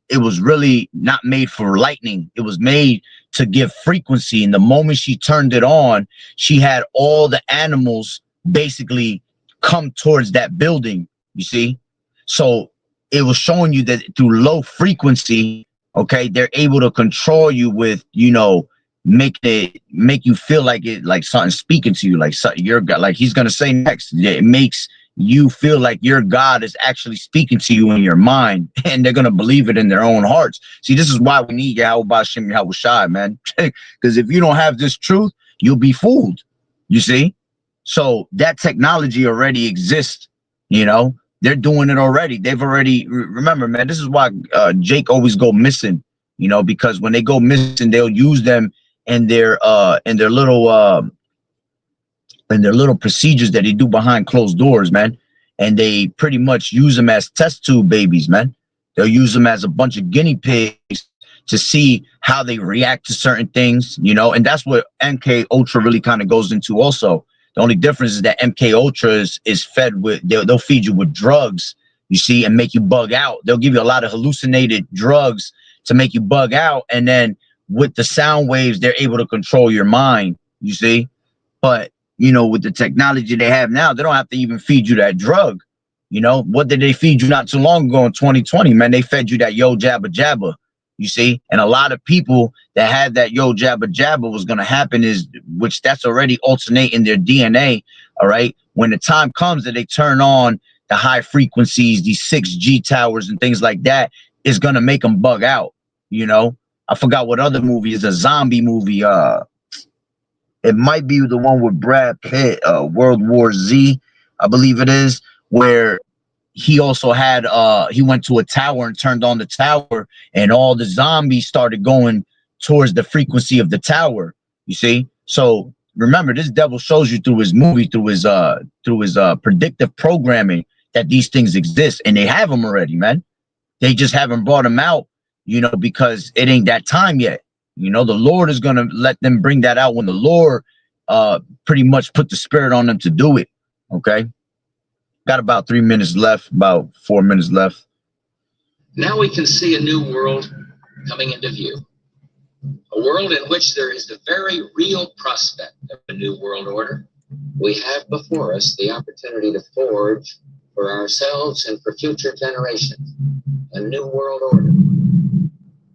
it was really not made for lightning. It was made to give frequency. And the moment she turned it on, she had all the animals basically come towards that building, you see? So it was showing you that through low frequency, okay, they're able to control you with, you know, make you feel like something speaking to you, like something your God, like he's gonna say next. It makes you feel like your God is actually speaking to you in your mind, and they're gonna believe it in their own hearts. See, this is why we need YAHAWAH'S, man. Because if you don't have this truth, you'll be fooled. You see? So that technology already exists, you know. They're doing it already. They've already, remember, man, this is why Jake always go missing, you know, because when they go missing, they'll use them in their little procedures that they do behind closed doors, man. And they pretty much use them as test tube babies, man. They'll use them as a bunch of guinea pigs to see how they react to certain things, you know. And that's what MK Ultra really kind of goes into also. The only difference is that MK Ultra is fed with, they'll feed you with drugs, you see, and make you bug out. They'll give you a lot of hallucinated drugs to make you bug out. And then with the sound waves, they're able to control your mind, you see. But, you know, with the technology they have now, they don't have to even feed you that drug. You know, what did they feed you not too long ago in 2020, man? They fed you that yo jabba jabba, you see. And a lot of people that had that yo jabba jabba, was going to happen is, which that's already alternating their DNA, all right? When the time comes that they turn on the high frequencies, these 6G towers and things like that, is going to make them bug out, you know. I forgot what other movie is, a zombie movie. It might be the one with Brad Pitt, World War Z, I believe it is, where he also had, he went to a tower and turned on the tower, and all the zombies started going towards the frequency of the tower, you see? So remember, this devil shows you through his movie, through his predictive programming, that these things exist, and they have them already, man. They just haven't brought them out, you know, because it ain't that time yet. You know, the Lord is going to let them bring that out when the Lord pretty much put the spirit on them to do it. Okay. Got about 3 minutes left, about 4 minutes left. Now we can see a new world coming into view. A world in which there is the very real prospect of a new world order. We have before us the opportunity to forge for ourselves and for future generations a new world order.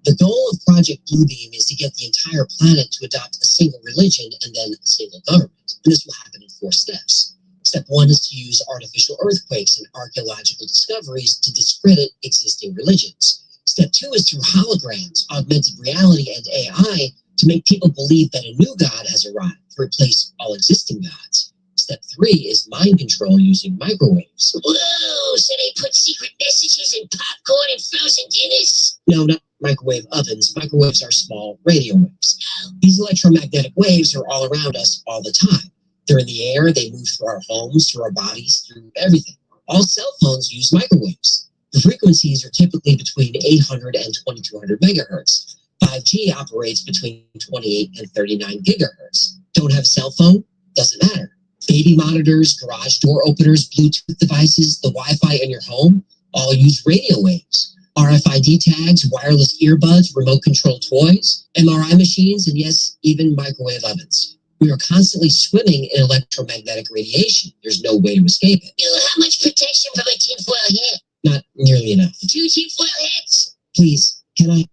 The goal of Project Bluebeam is to get the entire planet to adopt a single religion and then a single government. And this will happen in 4 steps. Step 1 is to use artificial earthquakes and archaeological discoveries to discredit existing religions. Step 2 is through holograms, augmented reality, and AI to make people believe that a new God has arrived to replace all existing gods. Step 3 is mind control using microwaves. Whoa, so they put secret messages in popcorn and frozen dinners? No, not microwave ovens. Microwaves are small radio waves. These electromagnetic waves are all around us all the time. They're in the air, they move through our homes, through our bodies, through everything. All cell phones use microwaves. The frequencies are typically between 800 and 2200 megahertz. 5G operates between 28 and 39 gigahertz. Don't have a cell phone? Doesn't matter. Baby monitors, garage door openers, Bluetooth devices, the Wi-Fi in your home, all use radio waves. RFID tags, wireless earbuds, remote control toys, MRI machines, and yes, even microwave ovens. We are constantly swimming in electromagnetic radiation. There's no way to escape it. How much protection from a tinfoil hat? Not nearly enough. 2 tinfoil hats? Please, can I?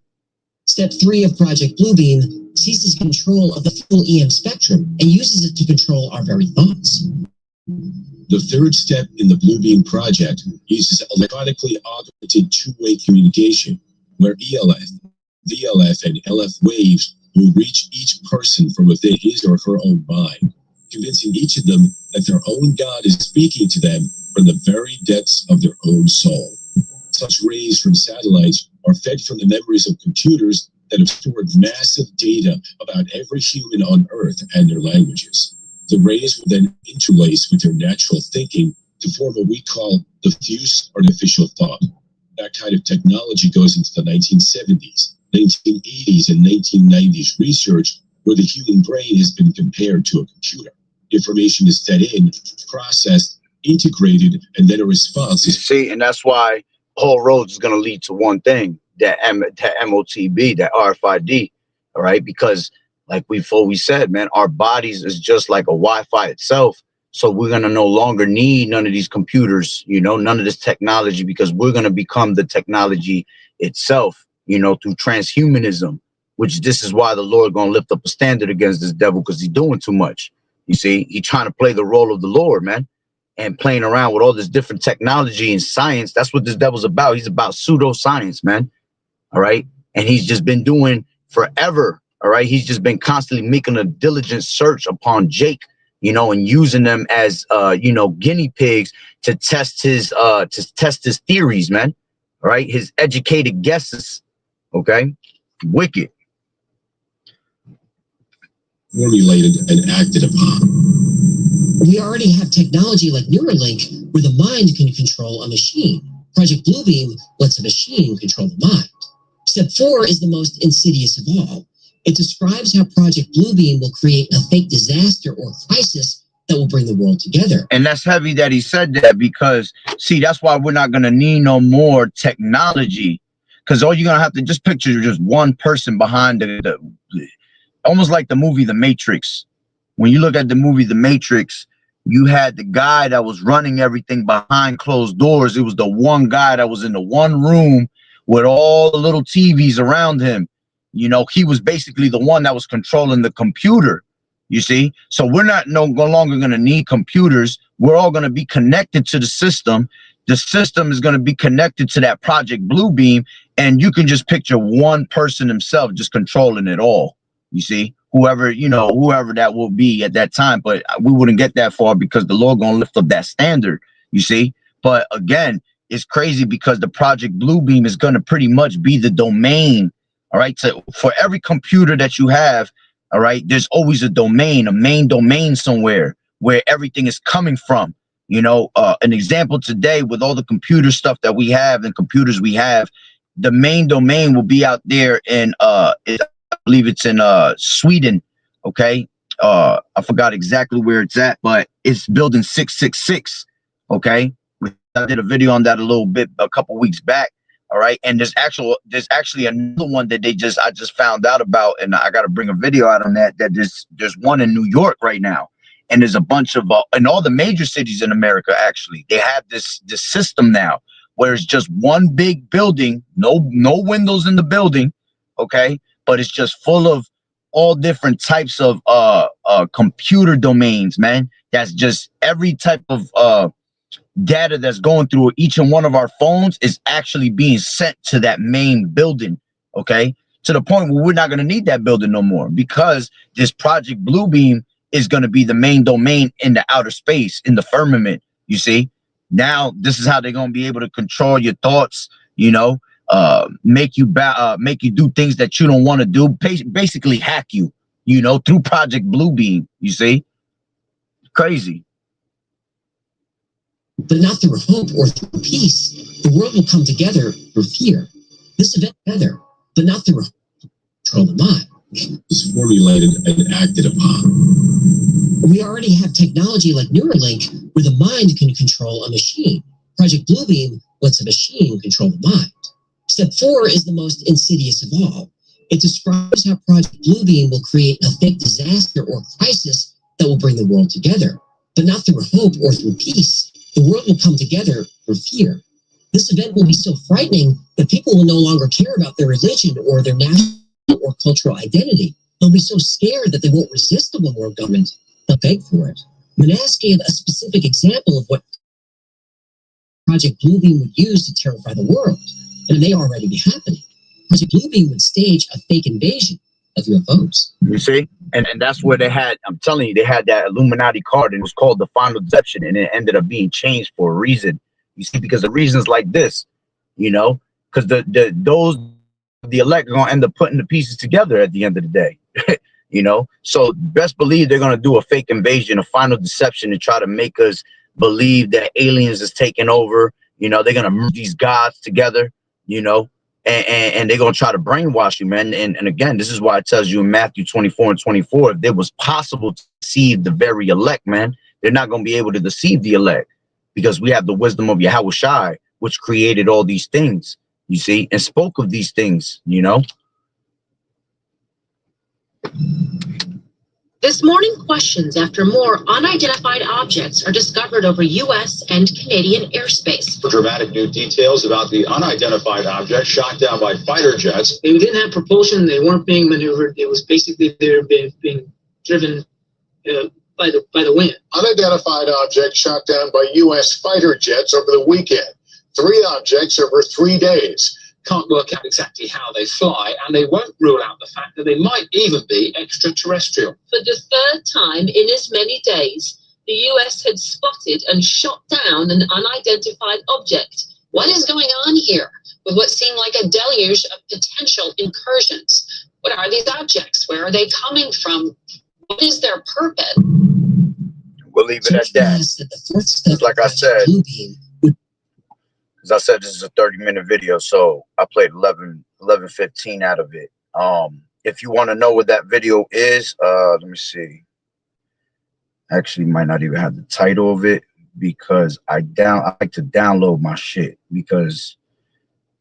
Step 3 of Project Bluebeam seizes control of the full EM spectrum and uses it to control our very thoughts. The third step in the Bluebeam project uses electronically augmented two-way communication, where ELF, VLF, and LF waves will reach each person from within his or her own mind, convincing each of them that their own God is speaking to them from the very depths of their own soul. Such rays from satellites are fed from the memories of computers that have stored massive data about every human on Earth and their languages. The rays will then interlace with their natural thinking to form what we call diffuse artificial thought. That kind of technology goes into the 1970s, 1980s, and 1990s research where the human brain has been compared to a computer. Information is fed in, processed, integrated, and then a response is... See, and that's why all roads is going to lead to one thing, that MOTB, that RFID, all right? Because like we've always said, man, our bodies is just like a Wi-Fi itself. So we're going to no longer need none of these computers, you know, none of this technology, because we're going to become the technology itself, you know, through transhumanism, which this is why the Lord going to lift up a standard against this devil, because he's doing too much. You see, he's trying to play the role of the Lord, man, and playing around with all this different technology and science. That's what this devil's about. He's about pseudoscience, man. All right. And he's just been doing forever. All right. He's just been constantly making a diligent search upon Jake you know, and using them as, you know, guinea pigs to test his theories, man. Right? His educated guesses. Okay? Wicked. Formulated and acted upon. We already have technology like Neuralink where the mind can control a machine. Project Bluebeam lets a machine control the mind. Step 4 is the most insidious of all. It describes how Project Bluebeam will create a fake disaster or crisis that will bring the world together. And that's heavy that he said that, because, see, that's why we're not going to need no more technology, because all you're going to have to just picture just one person behind the almost like the movie The Matrix. When you look at the movie The Matrix, you had the guy that was running everything behind closed doors. It was the one guy that was in the one room with all the little TVs around him. You know, he was basically the one that was controlling the computer, you see? So we're no longer going to need computers. We're all going to be connected to the system. The system is going to be connected to that Project Bluebeam, and you can just picture one person himself just controlling it all. You see, whoever that will be at that time, but we wouldn't get that far because the Lord gonna lift up that standard, you see. But again, it's crazy because the Project Bluebeam is gonna pretty much be the domain, all right? So for every computer that you have, all right, there's always a domain, a main domain somewhere where everything is coming from. You know, an example today with all the computer stuff that we have and computers we have, the main domain will be out there in I believe it's in Sweden. Okay, I forgot exactly where it's at, but it's building 666. Okay, I did a video on that a couple weeks back. All right, and there's actually another one that I just found out about, and I got to bring a video out on that. That there's one in New York right now, and there's a bunch of in all the major cities in America. Actually, they have this system now where it's just one big building, no windows in the building. Okay. But it's just full of all different types of computer domains, man. That's just every type of data that's going through each and one of our phones is actually being sent to that main building, okay? To the point where we're not going to need that building no more, because this Project Bluebeam is going to be the main domain in the outer space, in the firmament, you see? Now, this is how they're going to be able to control your thoughts, you know? Make you do things that you don't want to do, basically hack you, you know, through Project Bluebeam, you see? Crazy. But not through hope or through peace. The world will come together through fear. This event together, but not through control the mind. Was formulated and acted upon. We already have technology like Neuralink where the mind can control a machine. Project Bluebeam lets a machine control the mind. Step 4 is the most insidious of all. It describes how Project Bluebeam will create a fake disaster or crisis that will bring the world together, but not through hope or through peace. The world will come together through fear. This event will be so frightening that people will no longer care about their religion or their national or cultural identity. They'll be so scared that they won't resist the one world government. They'll beg for it. Manas gave a specific example of what Project Bluebeam would use to terrify the world. And it may already be happening. Project Bluebeam would stage a fake invasion of UFOs. You see? And that's where they had, I'm telling you, they had that Illuminati card, and it was called the Final Deception, and it ended up being changed for a reason. You see, because of reasons like this, you know, because the elect are going to end up putting the pieces together at the end of the day. You know, so best believe they're going to do a fake invasion, a final deception, and try to make us believe that aliens is taking over. You know, they're going to merge these gods together, you know, and they're going to try to brainwash you, man. And again, this is why it tells you in Matthew 24:24, if it was possible to deceive the very elect, man, they're not going to be able to deceive the elect, because we have the wisdom of YAHAWAH'S, which created all these things, you see, and spoke of these things, you know. This morning, questions after more unidentified objects are discovered over U.S. and Canadian airspace. Dramatic new details about the unidentified objects shot down by fighter jets. They didn't have propulsion. They weren't being maneuvered. It was basically they're being driven by the wind. Unidentified objects shot down by U.S. fighter jets over the weekend. 3 objects over 3 days. can't work out exactly how they fly, and they won't rule out the fact that they might even be extraterrestrial. For the third time in as many days, the US had spotted and shot down an unidentified object. What is going on here with what seemed like a deluge of potential incursions? What are these objects? Where are they coming from? What is their purpose? We'll leave it at that. Just like I said, as I said, this is a 30-minute video, so I played 11:15 out of it. If you want to know what that video is, let me see. Actually, might not even have the title of it, because I like to download my shit, because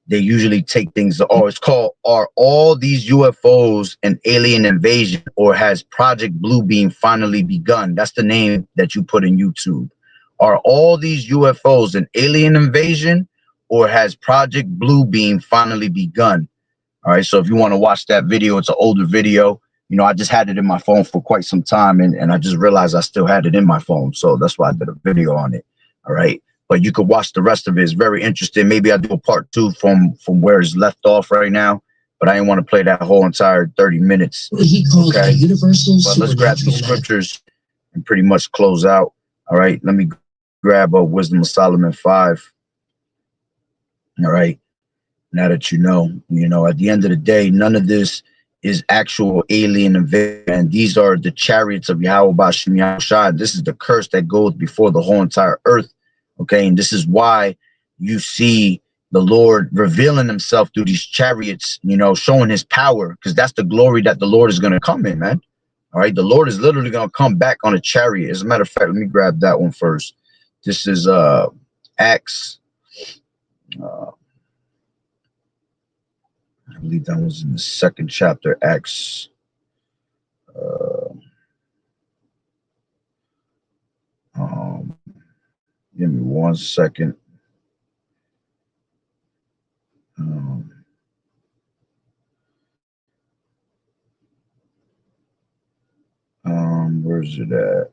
they usually take things. Oh, it's called "Are All These UFOs an Alien Invasion, or Has Project Bluebeam Finally Begun?" That's the name that you put in YouTube. Are all these UFOs an alien invasion, or has Project Bluebeam finally begun? All right, so if you want to watch that video, it's an older video. You know, I just had it in my phone for quite some time, and I just realized I still had it in my phone, so that's why I did a video on it. All right, but you could watch the rest of it. It's very interesting. Maybe I'll do a part 2 from where it's left off right now, but I didn't want to play that whole entire 30 minutes. Okay, but let's grab these scriptures and pretty much close out. All right, let me grab Wisdom of Solomon 5. All right, now that you know, at the end of the day, none of this is actual alien invasion. And these are the chariots of YAHAWAH'S. This is the curse that goes before the whole entire earth. Okay, and this is why you see the Lord revealing himself through these chariots, you know, showing his power, because that's the glory that the Lord is going to come in, man. All right, the Lord is literally going to come back on a chariot. As a matter of fact, let me grab that one first. This is Acts. I believe that was in the 2nd chapter, Acts. Give me 1 second. Where's it at?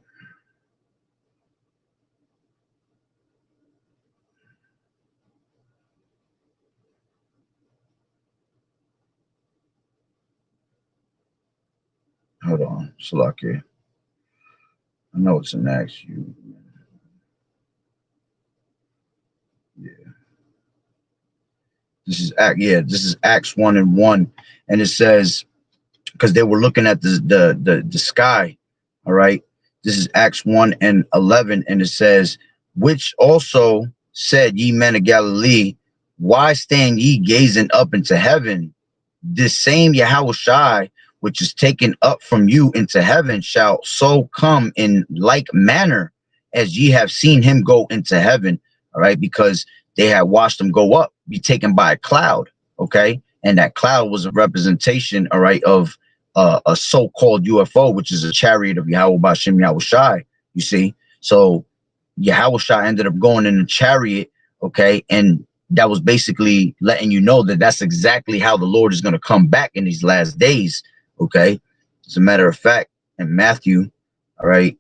Hold on, Slaki. I know it's an Acts. Yeah. This is Acts 1:1, and it says, because they were looking at the sky. All right. This is Acts 1:11, and it says, which also said, ye men of Galilee, why stand ye gazing up into heaven? This same YAHAWAH'S, which is taken up from you into heaven, shall so come in like manner as ye have seen him go into heaven. All right, because they had watched him go up, be taken by a cloud. Okay, and that cloud was a representation, all right, of a so-called UFO, which is a chariot of YAHAWAH'S. You see, so YAHAWAH'S ended up going in a chariot. Okay, and that was basically letting you know that that's exactly how the Lord is going to come back in these last days. Okay, as a matter of fact, in Matthew, all right,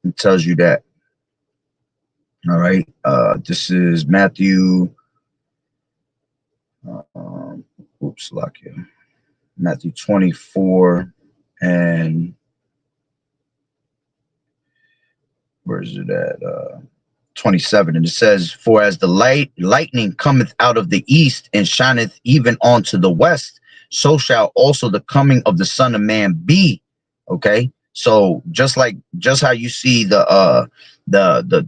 it tells you that. All right, this is Matthew. Matthew 24, and where is it at? 27, and it says, for as the lightning cometh out of the east and shineth even unto the west, so shall also the coming of the Son of Man be. Okay, so just how you see the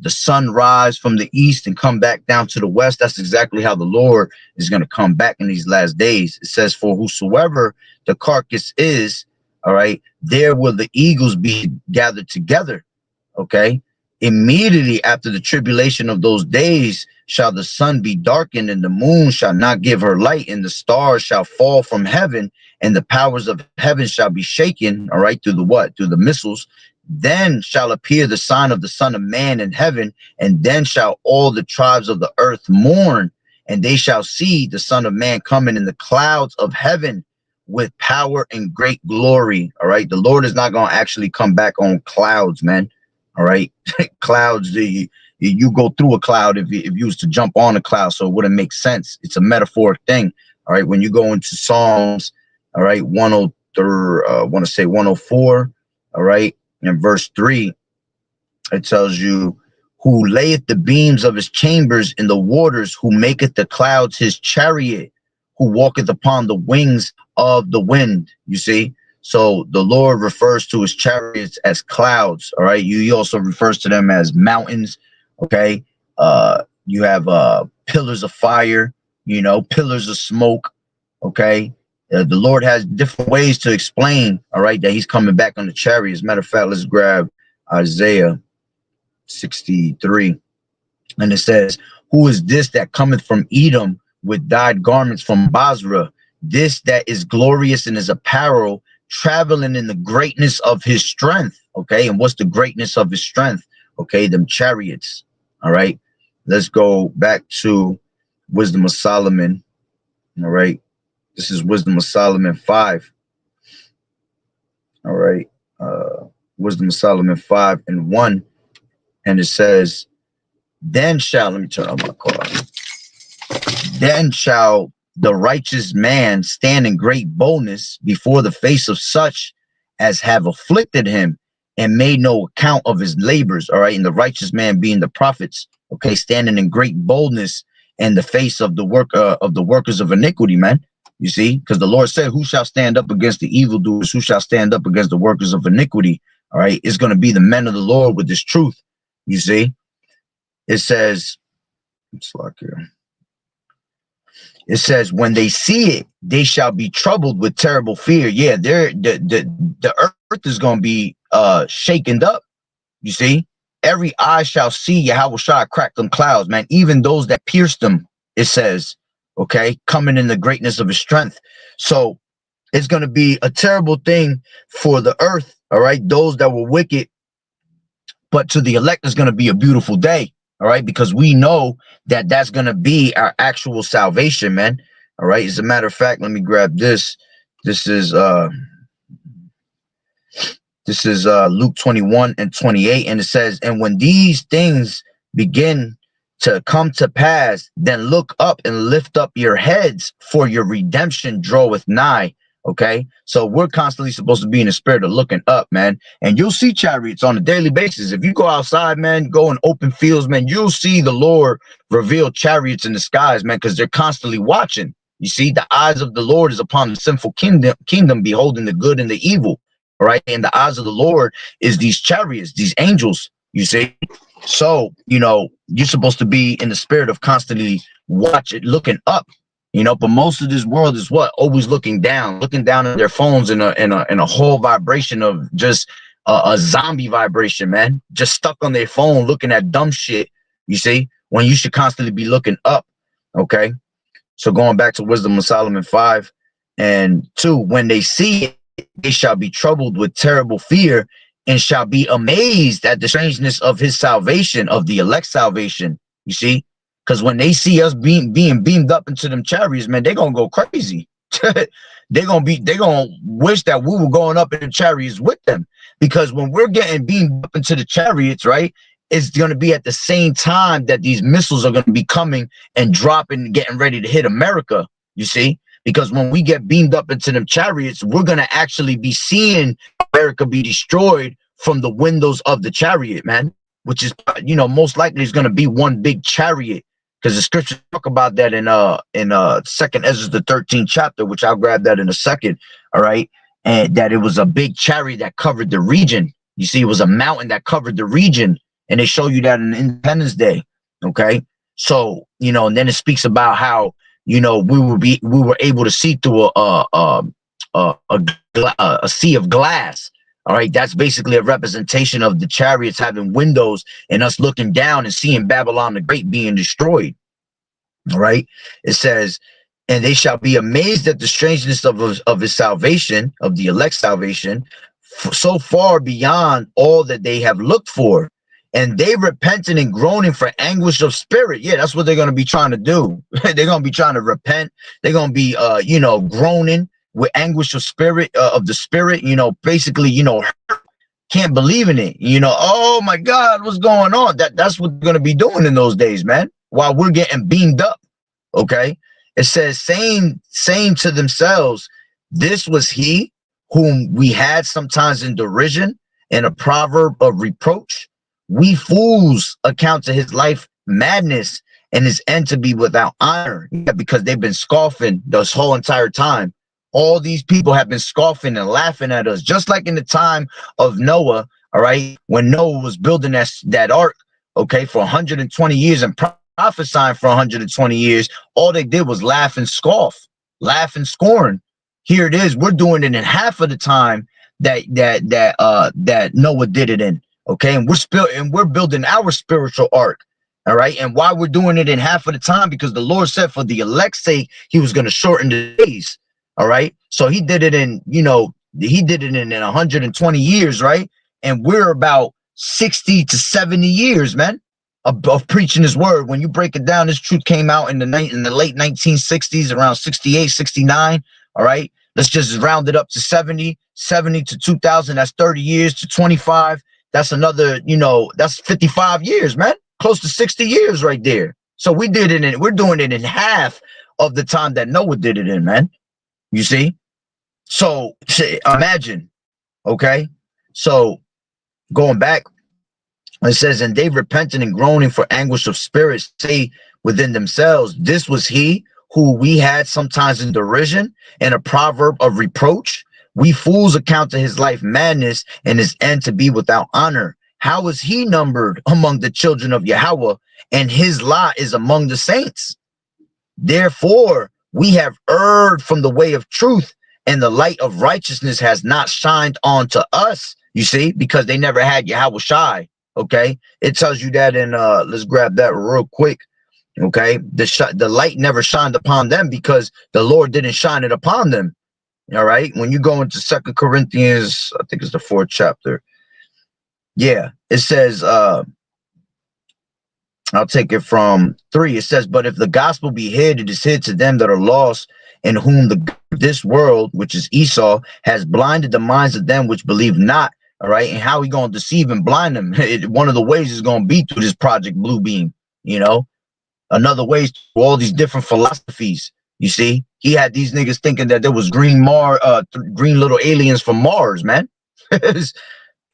sun rise from the east and come back down to the west, that's exactly how the Lord is going to come back in these last days. It says, for whosoever the carcass is, all right, there will the eagles be gathered together. Okay, immediately after the tribulation of those days shall the sun be darkened, and the moon shall not give her light, and the stars shall fall from heaven, and the powers of heaven shall be shaken. All right, through the what? Through the missiles. Then shall appear the sign of the Son of Man in heaven, and then shall all the tribes of the earth mourn, and they shall see the Son of Man coming in the clouds of heaven with power and great glory. All right, the Lord is not going to actually come back on clouds, man. All right, clouds, you you go through a cloud if you was to jump on a cloud, so it wouldn't make sense. It's a metaphoric thing. All right, when you go into Psalms, all right, 103, I want to say 104, all right, in verse 3, it tells you, who layeth the beams of his chambers in the waters, who maketh the clouds his chariot, who walketh upon the wings of the wind. You see, so the Lord refers to his chariots as clouds. All right, he also refers to them as mountains. Okay, you have pillars of fire, you know, pillars of smoke. Okay, the Lord has different ways to explain, all right, that he's coming back on the chariot. As a matter of fact, let's grab Isaiah 63, and it says, who is this that cometh from Edom with dyed garments from Basra? This that is glorious in his apparel, traveling in the greatness of his strength. Okay, and what's the greatness of his strength? Okay, them chariots. All right, let's go back to Wisdom of Solomon. All right, this is Wisdom of Solomon 5. All right, Wisdom of Solomon 5 and 1, and it says, then shall, let me turn on my car. Then shall the righteous man stand in great boldness before the face of such as have afflicted him and made no account of his labors. All right, and the righteous man being the prophets. Okay, standing in great boldness in the face of the workers of iniquity, man. You see, because the Lord said, who shall stand up against the evildoers? Who shall stand up against the workers of iniquity? All right, it's going to be the men of the Lord with this truth. You see, it says, it's like here. It says, when they see it, they shall be troubled with terrible fear. Yeah, the earth is going to be shaken up. You see, every eye shall see Yahawah crack them clouds, man. Even those that pierced them, it says, okay, coming in the greatness of his strength. So it's going to be a terrible thing for the earth. All right, those that were wicked, but to the elect is going to be a beautiful day. All right, because we know that that's going to be our actual salvation, man. All right, as a matter of fact, let me grab this. This is Luke 21 and 28, and it says, and when these things begin to come to pass, then look up and lift up your heads, for your redemption draweth nigh. Okay, so we're constantly supposed to be in the spirit of looking up, man. And you'll see chariots on a daily basis. If you go outside, man, go in open fields, man, you'll see the Lord reveal chariots in the skies, man, because they're constantly watching. You see, the eyes of the Lord is upon the sinful kingdom, beholding the good and the evil. All right, and the eyes of the Lord is these chariots, these angels. You see, so you know you're supposed to be in the spirit of constantly watching, looking up. You know, but most of this world is what? Always looking down at their phones in a whole vibration of just a zombie vibration, man. Just stuck on their phone looking at dumb shit, you see, when you should constantly be looking up. Okay, so going back to Wisdom of Solomon 5 and 2, when they see it, they shall be troubled with terrible fear and shall be amazed at the strangeness of his salvation, of the elect salvation, you see. Because when they see us being beamed up into them chariots, man, they're gonna go crazy. they're gonna wish that we were going up in the chariots with them. Because when we're getting beamed up into the chariots, right, it's gonna be at the same time that these missiles are gonna be coming and dropping, getting ready to hit America. You see, because when we get beamed up into them chariots, we're gonna actually be seeing America be destroyed from the windows of the chariot, man. Which is, you know, most likely is gonna be one big chariot. Because the scriptures talk about that in 2nd Ezra, the 13th chapter, which I'll grab that in a second. All right, and that it was a big chariot that covered the region. You see, it was a mountain that covered the region, and they show you that in Independence Day. Okay, so you know, and then it speaks about how, you know, we were able to see through a sea of glass. All right, that's basically a representation of the chariots having windows and us looking down and seeing Babylon the Great being destroyed. All right, it says, and they shall be amazed at the strangeness of his salvation, of the elect salvation, so far beyond all that they have looked for. And they repenting and groaning for anguish of spirit. Yeah, that's what they're going to be trying to do. They're going to be trying to repent. They're going to be, you know, groaning with anguish of spirit, of the spirit, you know, basically, you know, hurt can't believe in it. You know, oh my God, what's going on? That's what they're going to be doing in those days, man, while we're getting beamed up. Okay. It says, saying to themselves, this was he whom we had sometimes in derision, and a proverb of reproach. We fools account to his life madness and his end to be without honor. Yeah, because they've been scoffing this whole entire time. All these people have been scoffing and laughing at us, just like in the time of Noah, all right, when Noah was building that ark, okay, for 120 years and prophesying for 120 years. All they did was laugh and scoff, laugh and scorn. Here it is. We're doing it in half of the time that Noah did it in. Okay, and we're building our spiritual ark. All right, and why we're doing it in half of the time? Because the Lord said for the elect's sake, he was going to shorten the days. All right, so he did it in, he did it in 120 years, right? And we're about 60 to 70 years, man, of preaching his word. When you break it down, this truth came out in the late 1960s, around 68, 69. All right, let's just round it up to 70 to 2000. That's 30 years to 25. That's another, that's 55 years, man. Close to 60 years right there. So we're doing it in half of the time that Noah did it in, man. You see? So imagine, okay? So going back, it says, and they repented and groaning for anguish of spirit, say within themselves, this was he who we had sometimes in derision, and a proverb of reproach. We fools account to his life madness and his end to be without honor. How is he numbered among the children of Yahweh, and his lot is among the saints? Therefore, we have erred from the way of truth, and the light of righteousness has not shined onto us. You see, because they never had YAHAWAH'S. Okay, it tells you that in let's grab that real quick. Okay, the light never shined upon them because the Lord didn't shine it upon them. All right, when you go into 2 Corinthians, I think it's the 4th chapter. Yeah, it says, I'll take it from 3. It says, but if the gospel be hid, it is hid to them that are lost, in whom this world, which is Esau, has blinded the minds of them which believe not. All right, and how he going to deceive and blind them? One of the ways is going to be through this Project Bluebeam. Another way is through all these different philosophies. You see, he had these niggas thinking that there was green little aliens from Mars, man. It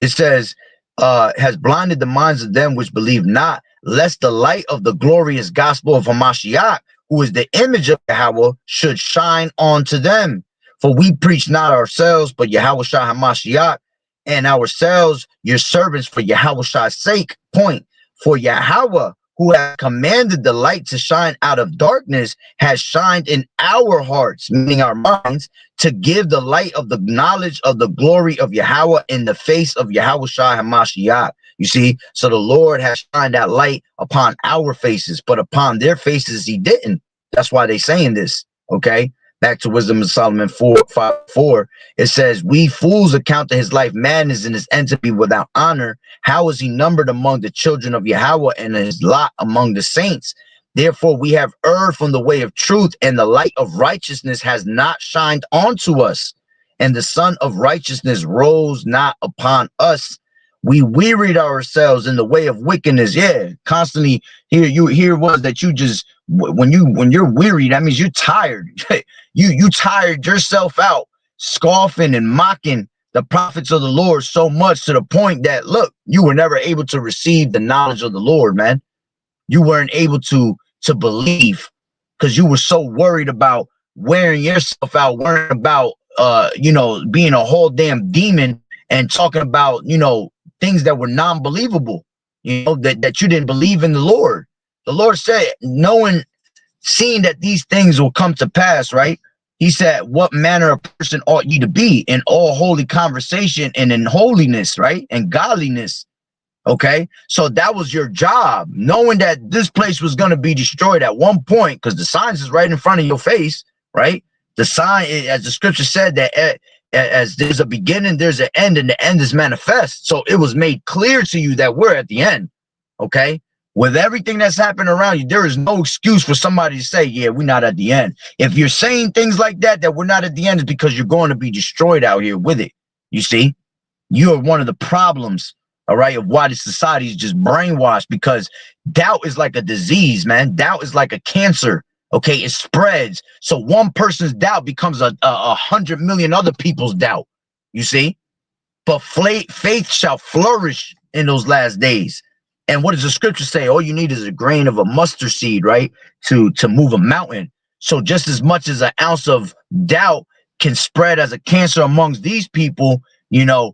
says, has blinded the minds of them which believe not, lest the light of the glorious gospel of Hamashiach, who is the image of Yahweh, should shine onto them. For we preach not ourselves, but YAHAWAH'S Hamashiach, and ourselves your servants for YAHAWAH'S sake. Point. For Yahweh, who has commanded the light to shine out of darkness, has shined in our hearts, meaning our minds, to give the light of the knowledge of the glory of Yahweh in the face of YAHWAH'S Hamashiach. You see, so the Lord has shined that light upon our faces, but upon their faces he didn't. That's why they saying this. Okay, back to Wisdom of Solomon 4:5-4. It says, we fools account to his life madness and his end to be without honor. How is he numbered among the children of Yahweh, and his lot among the saints? Therefore we have erred from the way of truth, and the light of righteousness has not shined onto us, and the sun of righteousness rose not upon us. We wearied ourselves in the way of wickedness. Yeah, constantly here was that you just, when you're weary, that means you're tired. you tired yourself out, scoffing and mocking the prophets of the Lord so much to the point that, look, you were never able to receive the knowledge of the Lord, man. You weren't able to believe because you were so worried about wearing yourself out, worrying about being a whole damn demon and talking about things that were non-believable, that you didn't believe in the Lord. The Lord said, seeing that these things will come to pass, right? He said, what manner of person ought ye to be in all holy conversation and in holiness, right? And godliness. Okay, so that was your job, knowing that this place was going to be destroyed at one point, because the signs is right in front of your face, right? The sign, as the scripture said, that as there's a beginning, there's an end, and the end is manifest. So it was made clear to you that we're at the end. Okay, with everything that's happened around you, there is no excuse for somebody to say, yeah, we're not at the end. If you're saying things like that we're not at the end, is because you're going to be destroyed out here with it. You see? You are one of the problems, all right, of why the society is just brainwashed, because doubt is like a disease, man. Doubt is like a cancer. Okay, it spreads. So one person's doubt becomes a 100 million other people's doubt. You see? But faith shall flourish in those last days. And what does the scripture say? All you need is a grain of a mustard seed, right? To move a mountain. So just as much as an ounce of doubt can spread as a cancer amongst these people, you know,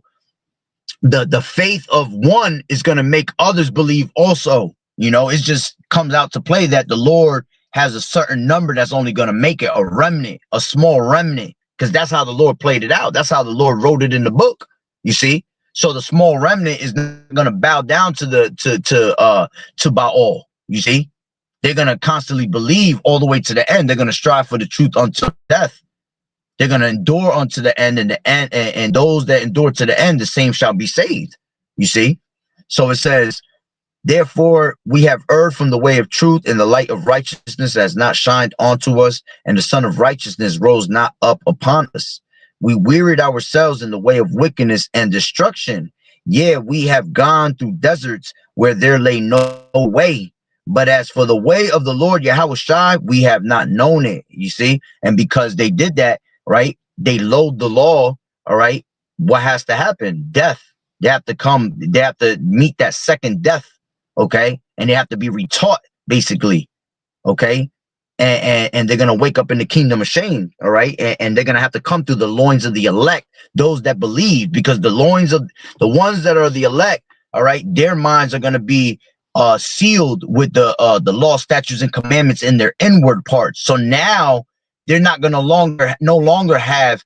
the faith of one is going to make others believe also. You know, it just comes out to play that the Lord has a certain number that's only going to make it a remnant, a small remnant, because that's how the Lord played it out. That's how the Lord wrote it in the book. You see, so the small remnant is going to bow down to Baal. You see, they're going to constantly believe all the way to the end. They're going to strive for the truth until death. They're going to endure unto the end, and those that endure to the end, the same shall be saved. You see, so it says, therefore we have erred from the way of truth, and the light of righteousness has not shined onto us, and the sun of righteousness rose not up upon us. We wearied ourselves in the way of wickedness and destruction. Yeah, we have gone through deserts where there lay no way. But as for the way of the Lord YAHAWAH'S, we have not known it. You see, and because they did that, right, they loathe the law. All right, what has to happen? Death. They have to come. They have to meet that second death. Okay, and they have to be retaught, basically. Okay. And they're going to wake up in the kingdom of shame. All right. And they're going to have to come through the loins of the elect, those that believe, because the loins of the ones that are the elect, all right, their minds are going to be sealed with the law, statutes, and commandments in their inward parts. So now they're not going to no longer have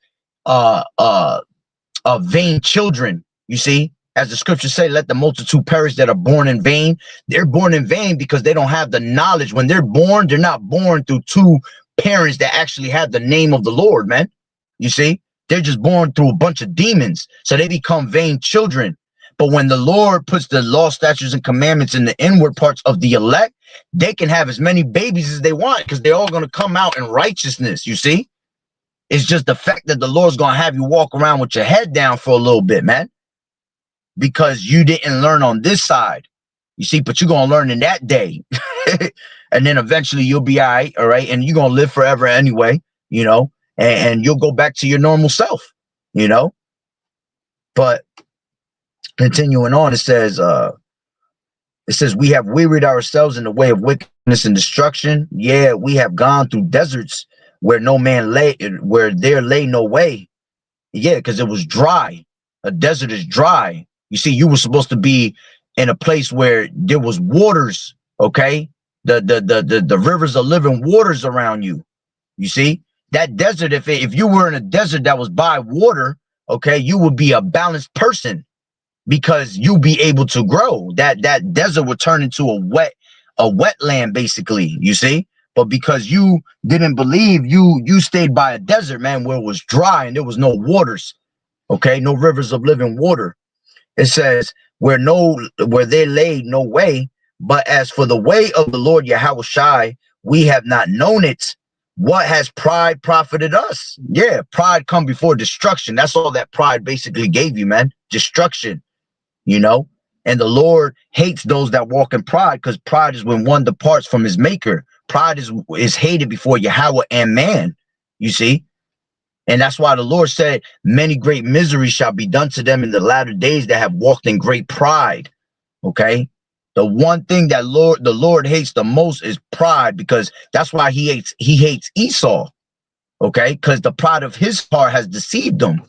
vain children. You see, as the scriptures say, let the multitude perish that are born in vain. They're born in vain because they don't have the knowledge. When they're not born through two parents that actually have the name of the Lord, man. You see, they're just born through a bunch of demons. So they become vain children. But when the Lord puts the law, statutes, and commandments in the inward parts of the elect, they can have as many babies as they want, because they're all going to come out in righteousness. You see, it's just the fact that the Lord's going to have you walk around with your head down for a little bit, man, because you didn't learn on this side. You see, but you're going to learn in that day. And then eventually you'll be all right. All right. And you're going to live forever anyway, you know, and you'll go back to your normal self, you know. But continuing on, it says, we have wearied ourselves in the way of wickedness and destruction. Yeah, we have gone through deserts where there lay no way. Yeah, because it was dry. A desert is dry. You see, you were supposed to be in a place where there was waters, okay? The rivers of living waters around you. You see, that desert, if you were in a desert that was by water, okay, you would be a balanced person, because you'll be able to grow. That desert would turn into a wetland, basically, you see? But because you didn't believe, you stayed by a desert, man, where it was dry and there was no waters, okay, no rivers of living water. It says, where they lay no way, but as for the way of the Lord YAHAWAH'S, we have not known it. What has pride profited us? Yeah, pride come before destruction. That's all that pride basically gave you, man. Destruction, you know. And the Lord hates those that walk in pride, because pride is when one departs from his maker. Pride is hated before Yahweh and man, you see. And that's why the Lord said, many great miseries shall be done to them in the latter days that have walked in great pride. Okay. The one thing that the Lord hates the most is pride, because that's why he hates Esau. Okay. Because the pride of his heart has deceived him.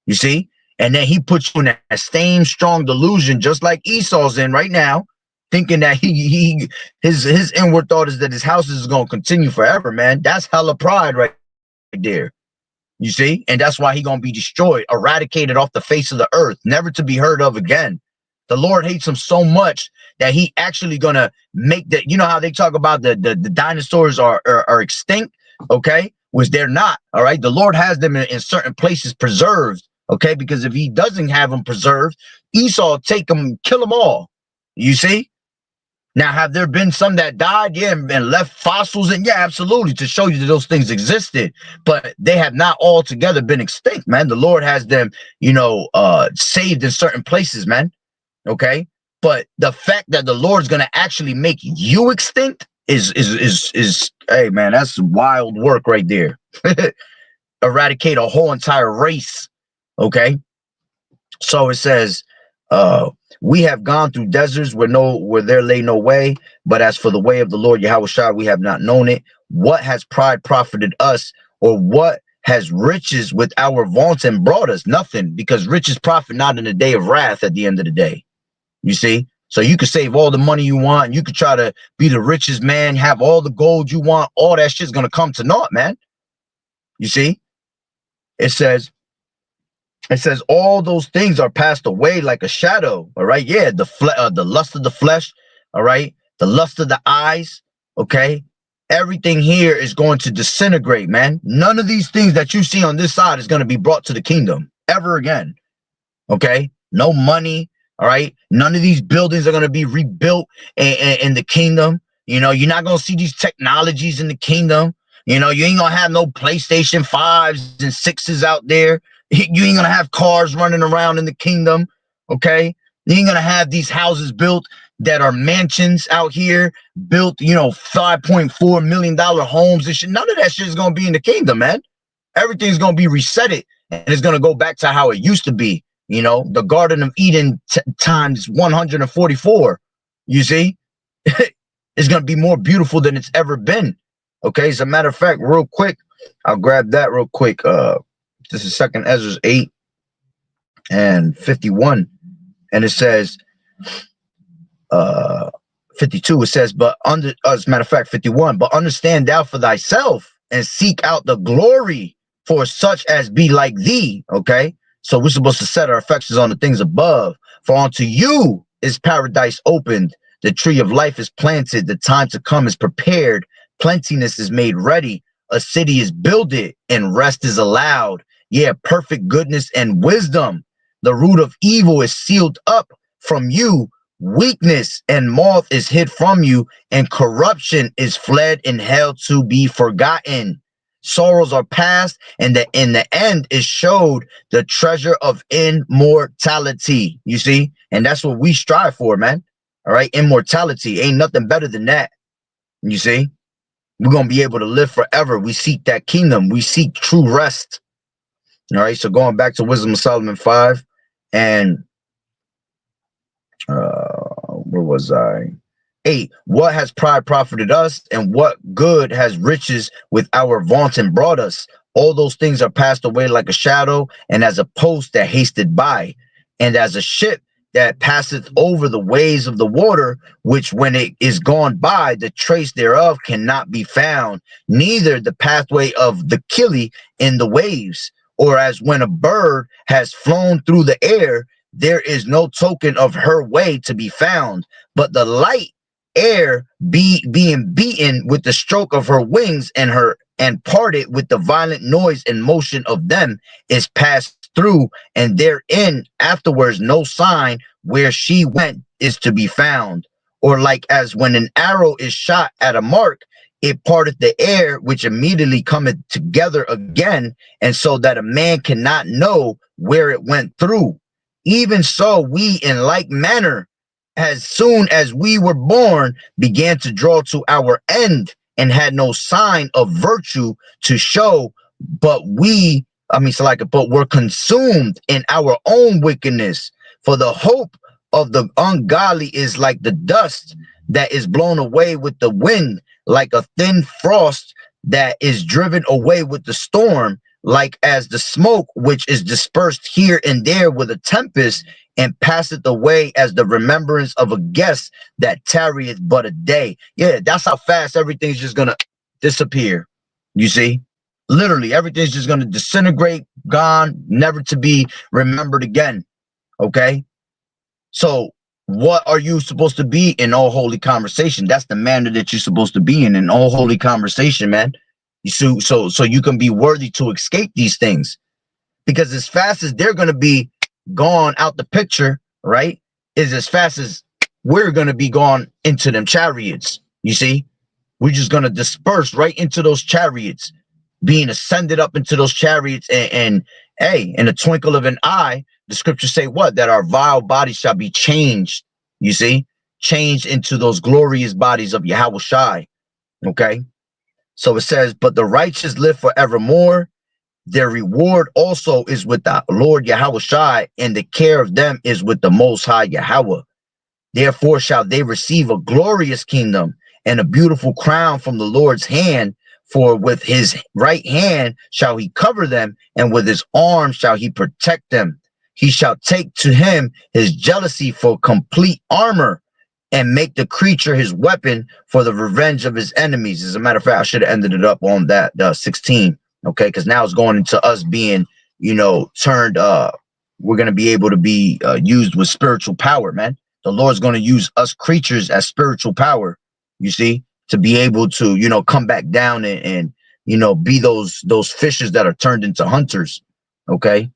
You see? And then he puts you in that same strong delusion, just like Esau's in right now, thinking that his inward thought is that his house is going to continue forever, man. That's hella pride right there. You see? And that's why he's going to be destroyed, eradicated off the face of the earth, never to be heard of again. The Lord hates him so much that he actually going to make the, you know how they talk about the dinosaurs are extinct, okay? Which they're not, all right? The Lord has them in certain places preserved, okay? Because if he doesn't have them preserved, Esau will take them, kill them all. You see? Now, have there been some that died? Yeah, and left fossils, and yeah, absolutely, to show you that those things existed, but they have not altogether been extinct, man. The Lord has them, saved in certain places, man. Okay, but the fact that the Lord's gonna actually make you extinct is hey, man, that's wild work right there. Eradicate a whole entire race. Okay, so it says, we have gone through deserts where there lay no way, but as for the way of the Lord YAHAWAH'S, we have not known it. What has pride profited us, or what has riches with our vaunting brought us? Nothing, because riches profit not in the day of wrath at the end of the day. You see? So you could save all the money you want, and you could try to be the richest man, have all the gold you want, all that shit's gonna come to naught, man. You see? It says all those things are passed away like a shadow. All right, yeah, the lust of the flesh, all right, the lust of the eyes. Okay, everything here is going to disintegrate, man. None of these things that you see on this side is going to be brought to the kingdom ever again. Okay, no money. All right, none of these buildings are going to be rebuilt in the kingdom. You're not going to see these technologies in the kingdom. You ain't going to have no PlayStation 5s and 6s out there. You ain't gonna have cars running around in the kingdom. Okay, you ain't gonna have these houses built that are mansions out here, built, $5.4 million homes and shit. None of that shit is gonna be in the kingdom, man. Everything's gonna be resetted, and it's gonna go back to how it used to be. The Garden of Eden times 144. You see, it's gonna be more beautiful than it's ever been. Okay, as a matter of fact, real quick, I'll grab that real quick. This is 2nd Ezra 8 and 51, and it says 52. It says, but as a matter of fact, 51, but understand thou for thyself and seek out the glory for such as be like thee. Okay, so we're supposed to set our affections on the things above, for unto you is paradise opened, the tree of life is planted, the time to come is prepared, plentiness is made ready, a city is builded, and rest is allowed. Yeah, perfect goodness and wisdom. The root of evil is sealed up from you. Weakness and moth is hid from you, and corruption is fled in hell to be forgotten. Sorrows are past, and in the end is showed the treasure of immortality. You see? And that's what we strive for, man. All right, immortality. Ain't nothing better than that. You see? We're going to be able to live forever. We seek that kingdom. We seek true rest. All right, so going back to Wisdom of Solomon 5, and where was I? 8. What has pride profited us, and what good has riches with our vaunting brought us? All those things are passed away like a shadow, and as a post that hasted by, and as a ship that passeth over the waves of the water, which when it is gone by, the trace thereof cannot be found, neither the pathway of the killie in the waves. Or as when a bird has flown through the air, there is no token of her way to be found, but the light air being beaten with the stroke of her wings, and parted with the violent noise and motion of them, is passed through, and therein afterwards no sign where she went is to be found. Or like as when an arrow is shot at a mark, it parteth the air, which immediately cometh together again, and so that a man cannot know where it went through. Even so we in like manner, as soon as we were born, began to draw to our end, and had no sign of virtue to show, but were consumed in our own wickedness. For the hope of the ungodly is like the dust that is blown away with the wind, like a thin frost that is driven away with the storm, like as the smoke which is dispersed here and there with a tempest, and passeth away as the remembrance of a guest that tarrieth but a day. Yeah, that's how fast everything's just gonna disappear. You see? Literally, everything's just gonna disintegrate, gone, never to be remembered again. Okay? So what are you supposed to be in all holy conversation? That's the manner that you're supposed to be in all holy conversation, man. So you can be worthy to escape these things, because as fast as they're going to be gone out the picture, right, is as fast as we're going to be gone into them chariots. You see, we're just going to disperse right into those chariots, being ascended up into those chariots. And hey, in a twinkle of an eye, the scriptures say what? That our vile bodies shall be changed. You see, changed into those glorious bodies of Yahawashi. Okay. So it says, but the righteous live forevermore. Their reward also is with the Lord Yahawashi, and the care of them is with the Most High Yahweh. Therefore shall they receive a glorious kingdom and a beautiful crown from the Lord's hand. For with his right hand shall he cover them, and with his arm shall he protect them. He shall take to him his jealousy for complete armor, and make the creature his weapon for the revenge of his enemies. As a matter of fact, I should have ended it up on that 16. Okay, because now it's going into us being, you know, turned. We're going to be able to be used with spiritual power, man. The Lord's going to use us creatures as spiritual power, you see, to be able to, you know, come back down and you know, be those fishes that are turned into hunters. Okay.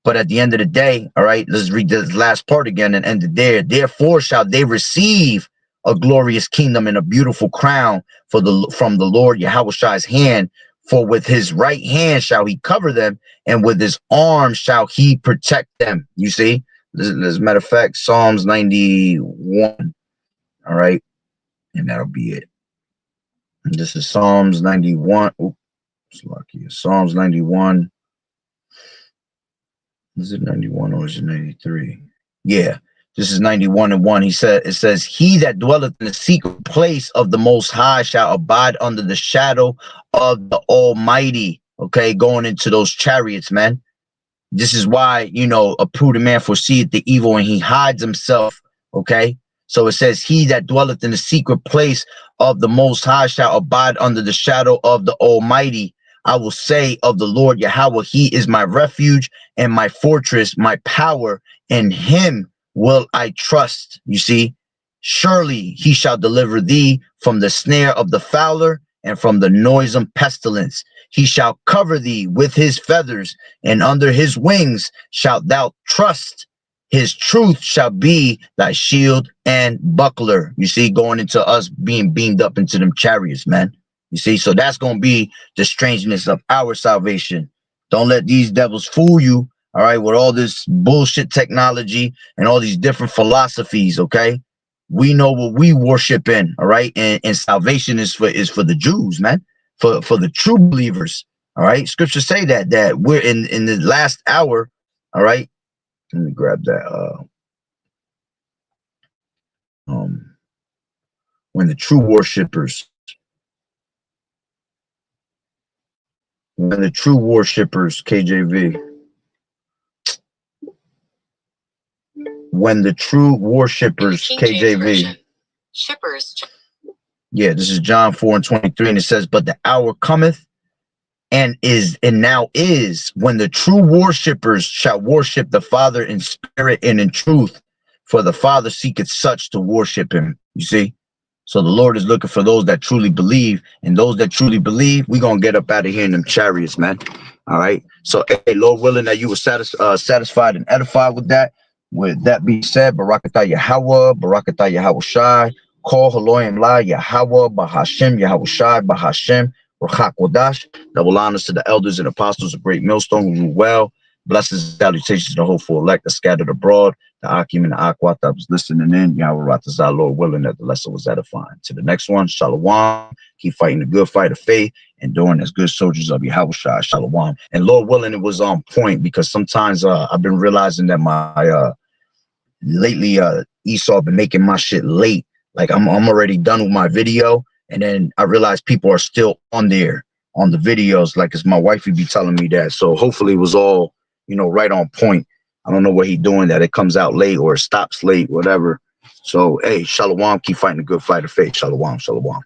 But at the end of the day, all right, let's read this last part again and end it there. Therefore shall they receive a glorious kingdom and a beautiful crown from the Lord Yahawashi's hand. For with his right hand shall he cover them, and with his arm shall he protect them. You see, as a matter of fact, Psalms 91. All right, and that'll be it. And this is Psalms 91. Oops, it's lucky. Psalms 91. Is it 91 or is it 93? Yeah, this is 91:1. It says, he that dwelleth in the secret place of the Most High shall abide under the shadow of the Almighty. Okay, going into those chariots, man. This is why, you know, a prudent man foreseeth the evil and he hides himself. Okay, so it says, he that dwelleth in the secret place of the Most High shall abide under the shadow of the Almighty. I will say of the Lord Yahweh, he is my refuge and my fortress, my power, and him will I trust. You see, surely he shall deliver thee from the snare of the fowler and from the noisome pestilence. He shall cover thee with his feathers, and under his wings shalt thou trust. His truth shall be thy shield and buckler. You see, going into us being beamed up into them chariots, man. You see, so that's going to be the strangeness of our salvation. Don't let these devils fool you, all right, with all this bullshit technology and all these different philosophies, okay? We know what we worship in, all right? And salvation is for the Jews, man, for the true believers, all right? Scriptures say that we're in the last hour, all right? Let me grab that. When the true worshipers, KJV, when the true worshippers, KJV, shippers. Yeah, this is John 4:23, and it says, but the hour cometh and now is when the true worshippers shall worship the Father in spirit and in truth, for the Father seeketh such to worship him. You see? So the Lord is looking for those that truly believe, and those that truly believe, we're going to get up out of here in them chariots, man. All right. So, hey, Lord willing that you were satisfied and edified with that. With that being said, Barakatah Yahweh, Barakatah Yahawashi, Call Haloyim La Yahweh, Bahashem, Yahawashi, Bahashem, Rachak Wadash. Double honors to the elders and apostles of Great Millstone who rule well. Blessings and salutations to the hopeful elect that scattered abroad. The Akim and the Akwat that was listening in. Yahweh Ratazah, Lord willing that the lesson was edifying. To the next one, Shalom. Keep fighting the good fight of faith and doing as good soldiers of Yahawashi. Shalom. And Lord willing, it was on point, because sometimes I've been realizing that my lately Esau been making my shit late. Like I'm already done with my video, and then I realize people are still on there on the videos. Like, as my wife would be telling me that. So hopefully it was all, you know, right on point. I don't know what he's doing that it comes out late or stops late, whatever. So, hey, Shalom, keep fighting the good fight of faith. Shalom, Shalom.